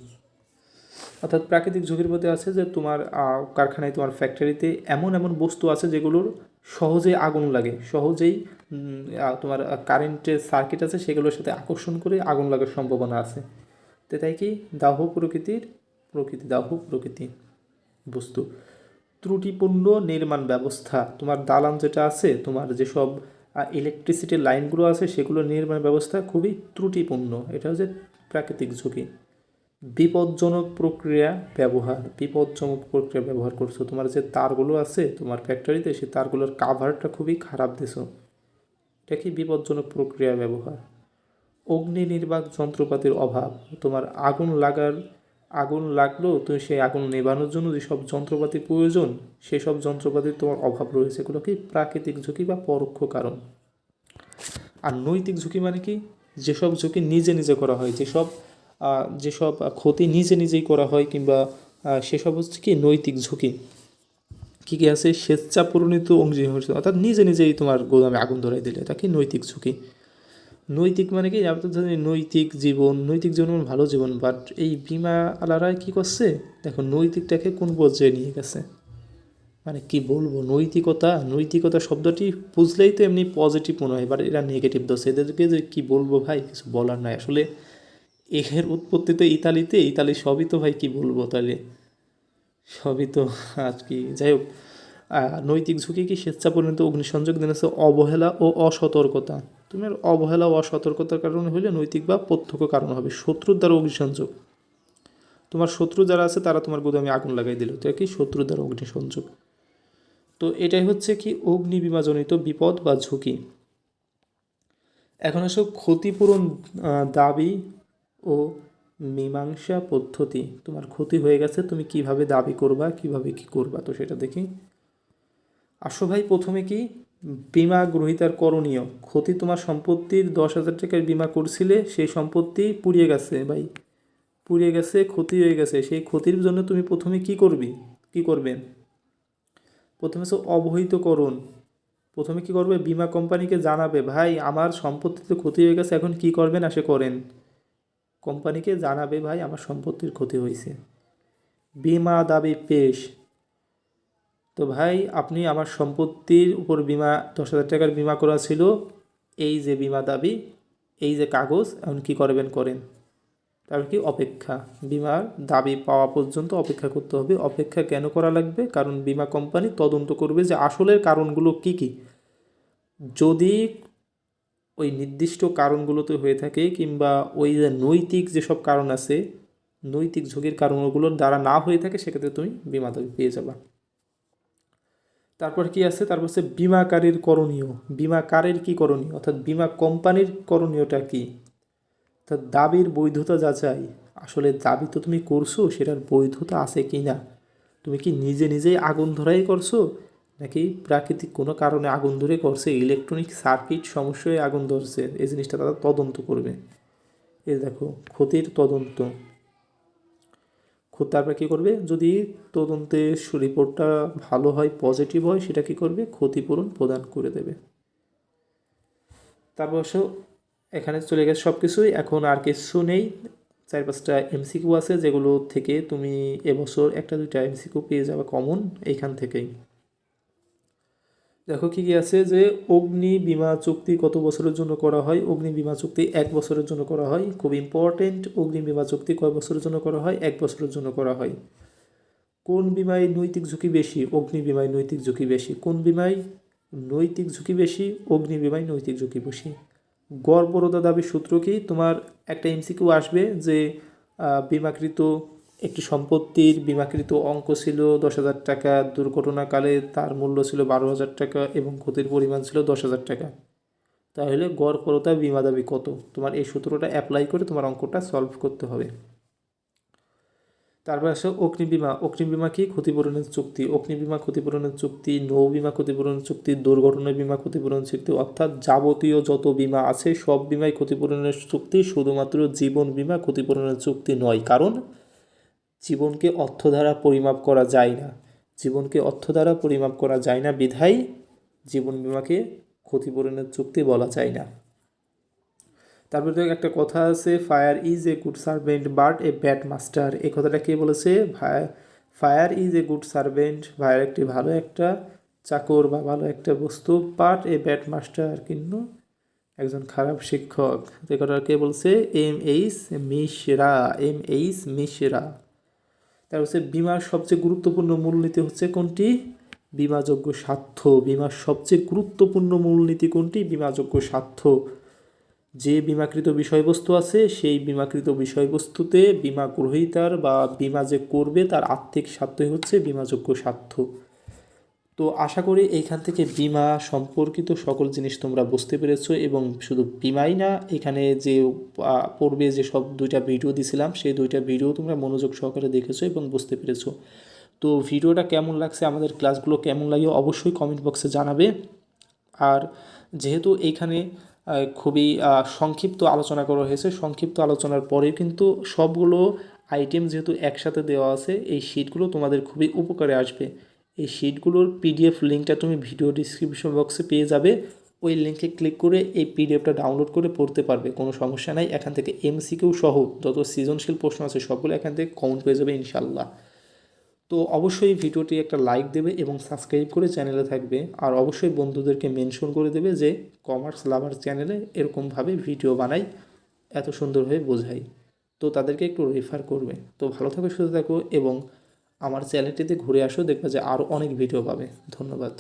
অর্থাৎ প্রাকৃতিক ঝুঁকির মধ্যে আছে যে তোমার কারখানায়, তোমার ফ্যাক্টরিতে এমন এমন বস্তু আছে যেগুলোর সহজেই আগুন লাগে, সহজেই তোমার কারেন্টের সার্কিট আছে সেগুলোর সাথে আকর্ষণ করে আগুন লাগার সম্ভাবনা আছে। তো তাই কি দাহ প্রকৃতির দাহ প্রকৃতি বস্তু। ত্রুটিপূর্ণ নির্মাণ ব্যবস্থা, তোমার দালান যেটা আছে, তোমার যেসব ইলেকট্রিসিটির লাইনগুলো আছে সেগুলোর নির্মাণ ব্যবস্থা খুবই ত্রুটিপূর্ণ, এটা হচ্ছে প্রাকৃতিক ঝুঁকি। বিপজ্জনক প্রক্রিয়া ব্যবহার করছো। তোমার যে তারগুলো আছে তোমার ফ্যাক্টরিতে, সেই তারগুলোর কাভারটা খুবই খারাপ দিছো, এটা কি বিপজ্জনক প্রক্রিয়া ব্যবহার। অগ্নি নির্বাপক যন্ত্রপাতির অভাব, তোমার আগুন লাগলো, তুমি সেই আগুন নেভানোর জন্য যেসব যন্ত্রপাতি প্রয়োজন সেসব যন্ত্রপাতির তোমার অভাব রয়েছে, এগুলো কি প্রাকৃতিক ঝুঁকি বা পরোক্ষ কারণ। আর নৈতিক ঝুঁকি মানে কি, যেসব ঝুঁকি নিজে নিজে করা হয়, যেসব ক্ষতি নিজে নিজেই করা হয়, কিংবা সেসব হচ্ছে কি নৈতিক ঝুঁকি। কী কী আছে, স্বেচ্ছাপ্রণীত অংশীদার, অর্থাৎ নিজে নিজেই তোমার গোদামে আগুন ধরাই দিলে, এটা কি নৈতিক ঝুঁকি। নৈতিক মানে কি, আমরা তো জানি নৈতিক জীবন মানে ভালো জীবন, বাট এই বিমা আলারা কী করছে দেখো, নৈতিকটাকে কোন পর্যায়ে নিয়ে গেছে। মানে কি বলবো, নৈতিকতা শব্দটি বুঝলেই তো এমনি পজিটিভ মনে হয়, বাট এরা নেগেটিভ দোষ, এদেরকে যে কী বলবো ভাই, কিছু বলার নাই আসলে। এর উৎপত্তি তো ইতালি সবই তো ভাই কি বলবো তাহলে, সবই তো আর কি। যাই হোক, নৈতিক ঝুঁকি কি, স্বেচ্ছাপরিণত অগ্নিসংযোগ দেন হচ্ছে অবহেলা ও অসতর্কতা। তোমার অবহেলা ও অসতর্কতার কারণে হলে নৈতিক বা প্রত্যক্ষ কারণ হবে। শত্রুর দ্বারা অগ্নিসংযোগ, তোমার শত্রু যারা আছে তারা তোমার গোদামে আগুন লাগাই দিল, এটা কি শত্রুর দ্বারা অগ্নিসংযোগ। তো এটাই হচ্ছে কি অগ্নি বিমাজনিত বিপদ বা ঝুঁকি। এখন আসো ক্ষতিপূরণ দাবি ও মীমাংসা পদ্ধতি। তোমার ক্ষতি হয়ে গেছে, তুমি কিভাবে দাবি করবা, কিভাবে কি করবা, তো সেটা দেখি। আসো ভাই, প্রথমে কি বিমা গ্রহীতার করণীয়। ক্ষতি, তোমার সম্পত্তির 10,000 টাকার বিমা করছিলে, সেই সম্পত্তি পুড়িয়ে গেছে ভাই, পুড়িয়ে গেছে, ক্ষতি হয়ে গেছে। সেই ক্ষতির জন্য তুমি প্রথমে কি করবেন, প্রথমে হচ্ছে অবহিতকরণ। প্রথমে কি করবে, বিমা কোম্পানিকে জানাবে, ভাই আমার সম্পত্তিতে ক্ষতি হয়ে গেছে, এখন কি করবেন আসে করেন। কোম্পানিকে জানাবে, ভাই আমার সম্পত্তির ক্ষতি হয়েছে। বিমা দাবি পেশ, তো ভাই আপনি আমার সম্পত্তির উপর বিমা 10,000 টাকার বিমা করা ছিল, এই যে বিমা দাবি, এই যে কাগজ, এখন কী করবেন করেন। তারপর কি অপেক্ষা, বিমার দাবি পাওয়া পর্যন্ত অপেক্ষা করতে হবে। অপেক্ষা কেন করা লাগবে, কারণ বিমা কোম্পানি তদন্ত করবে যে আসলের কারণগুলো কি কি। যদি ওই নির্দিষ্ট কারণগুলোতে হয়ে থাকে, কিংবা ওই যে নৈতিক যেসব কারণ আছে, নৈতিক ঝুঁকির কারণগুলোর দ্বারা না হয়ে থাকে, সেক্ষেত্রে তুমি বিমা দাবি পেয়ে যাবা। তারপর কি আছে, তারপর হচ্ছে বিমাকারীর করণীয়। বিমাকারীর কি করণীয়, অর্থাৎ বিমা কোম্পানির করণীয়টা কি, অর্থাৎ দাবির বৈধতা যাচাই। আসলে দাবি তো তুমি করছো, সেটার বৈধতা আছে কি না। তুমি কি নিজে নিজেই আগুন ধরাই করছো, নাকি প্রাকৃতিক কোনো কারণে আগুন ধরে করছে, ইলেকট্রনিক সার্কিট সমস্যায় আগুন ধরছে, এই জিনিসটা তারা তদন্ত করবে। এই দেখো ক্ষতির তদন্ত। তারপরে কী করবে, যদি তদন্তে রিপোর্টটা ভালো হয়, পজিটিভ হয়, সেটা কী করবে, ক্ষতিপূরণ প্রদান করে দেবে। তারপর এখানে চলে গেছে সব কিছুই, এখন আর কিছু নেই। 4-5টা এমসিকিউ আছে, যেগুলো থেকে তুমি এবছর 1-2টা এমসিকিউ পেয়ে যাবে কমন এইখান থেকেই। দেখো কী কী আছে, যে অগ্নি বিমা চুক্তি কত বছরের জন্য করা হয়। অগ্নি বিমা চুক্তি 1 বছরের জন্য করা হয়, খুব ইম্পর্টেন্ট। অগ্নি বিমা চুক্তি কয় বছরের জন্য করা হয়, 1 বছরের জন্য করা হয়। কোন বিমায় নৈতিক ঝুঁকি বেশি, অগ্নি বিমায় নৈতিক ঝুঁকি বেশি। কোন বিমায় নৈতিক ঝুঁকি বেশি, অগ্নি বিমায় নৈতিক ঝুঁকি বেশি। গড়পরতা দাবির সূত্র কি, তোমার একটা এমসিকিউ আসবে যে বিমাকৃত একটি সম্পত্তির বিমাকৃত অঙ্ক ছিল 10,000 টাকা, দুর্ঘটনাকালে তার মূল্য ছিল 12,000 টাকা এবং ক্ষতির পরিমাণ ছিল 10,000 টাকা। তাহলে গড়পরতা বিমা দাবি কত, তোমার এই সূত্রটা অ্যাপ্লাই করে তোমার অঙ্কটা সলভ করতে হবে। তারপর আসে অগ্নিবীমা। অগ্নিবীমা কি, ক্ষতিপূরণের চুক্তি। অগ্নিবীমা ক্ষতিপূরণের চুক্তি, নৌ বিমা ক্ষতিপূরণের চুক্তি, দুর্ঘটনা বিমা ক্ষতিপূরণ চুক্তি, অর্থাৎ যাবতীয় যত বিমা আছে সব বিমাই ক্ষতিপূরণের চুক্তি, শুধুমাত্র জীবন বিমা ক্ষতিপূরণের চুক্তি নয়। কারণ জীবনকে অর্থ দ্বারা পরিমাপ করা যায় না, জীবনকে অর্থ দ্বারা পরিমাপ করা যায় না বিধায় জীবন বিমাকে ক্ষতিপূরণের চুক্তি বলা যায় না। তারপরে তো একটা কথা আছে, fire is a good servant but a bad master. এই কথাটা কে বলেছে, fire is a good servant, fire একটি ভালো একটা চাকর বা ভালো একটা বস্তু, বাট এ ব্যাড মাস্টার, কিন্তু একজন খারাপ শিক্ষক। এই কথাটা কে বলছে, M.H. মিশ্রা। M.H. মিশ্রা। তারপর হচ্ছে বিমার সবচেয়ে গুরুত্বপূর্ণ মূলনীতি হচ্ছে কোনটি, বিমাযোগ্য স্বার্থ। বিমার সবচেয়ে গুরুত্বপূর্ণ মূলনীতি কোনটি, বিমাযোগ্য স্বার্থ। যে বিমাকৃত বিষয়বস্তু আছে সেই বিমাকৃত বিষয়বস্তুতে বিমা গ্রহীতার বা বিমা যে করবে তার আর্থিক স্বার্থই হচ্ছে বিমাযোগ্য স্বার্থ। তো আশা করি এইখান থেকে বিমা সম্পর্কিত সকল জিনিস তোমরা বুঝতে পেরেছো, এবং শুধু বিমাই না, এখানে যে পূর্বে যে সব দুইটা ভিডিও দিছিলাম সেই দুইটা ভিডিও তোমরা মনোযোগ সহকারে দেখেছো এবং বুঝতে পেরেছো। তো ভিডিওটা কেমন লাগছে, আমাদের ক্লাসগুলো কেমন লাগে অবশ্যই কমেন্ট বক্সে জানাবে। আর যেহেতু এইখানে খুবই সংক্ষিপ্ত আলোচনা করা হয়েছে, সংক্ষিপ্ত আলোচনার পরে কিন্তু সবগুলো আইটেম যেহেতু একসাথে দেওয়া আছে, এই শিটগুলো তোমাদের খুবই উপকারে আসবে। এই শিটগুলোর পিডিএফ লিঙ্কটা তুমি ভিডিও ডিসক্রিপশন বক্সে পেয়ে যাবে। ওই লিঙ্কে ক্লিক করে এই পিডিএফটা ডাউনলোড করে পড়তে পারবে, কোনো সমস্যা নাই। এখান থেকে এমসিকিউ সহ যত সৃজনশীল প্রশ্ন আছে সবগুলো এখান থেকে কমন পেয়ে যাবে ইনশাল্লাহ। তো অবশ্যই ভিডিওটি একটা লাইক দেবে এবং সাবস্ক্রাইব করে চ্যানেলে থাকবে। আর অবশ্যই বন্ধুদেরকে মেনশন করে দেবে যে কমার্স লাভার চ্যানেলে এরকমভাবে ভিডিও বানাই, এত সুন্দরভাবে বোঝাই। তো তাদেরকে একটু রেফার করবে। তো ভালো থাকো, সুস্থ থাকো এবং আমার চ্যানেলটিতে ঘুরে আসো, দেখবে যে আরও অনেক ভিডিও পাবে। ধন্যবাদ।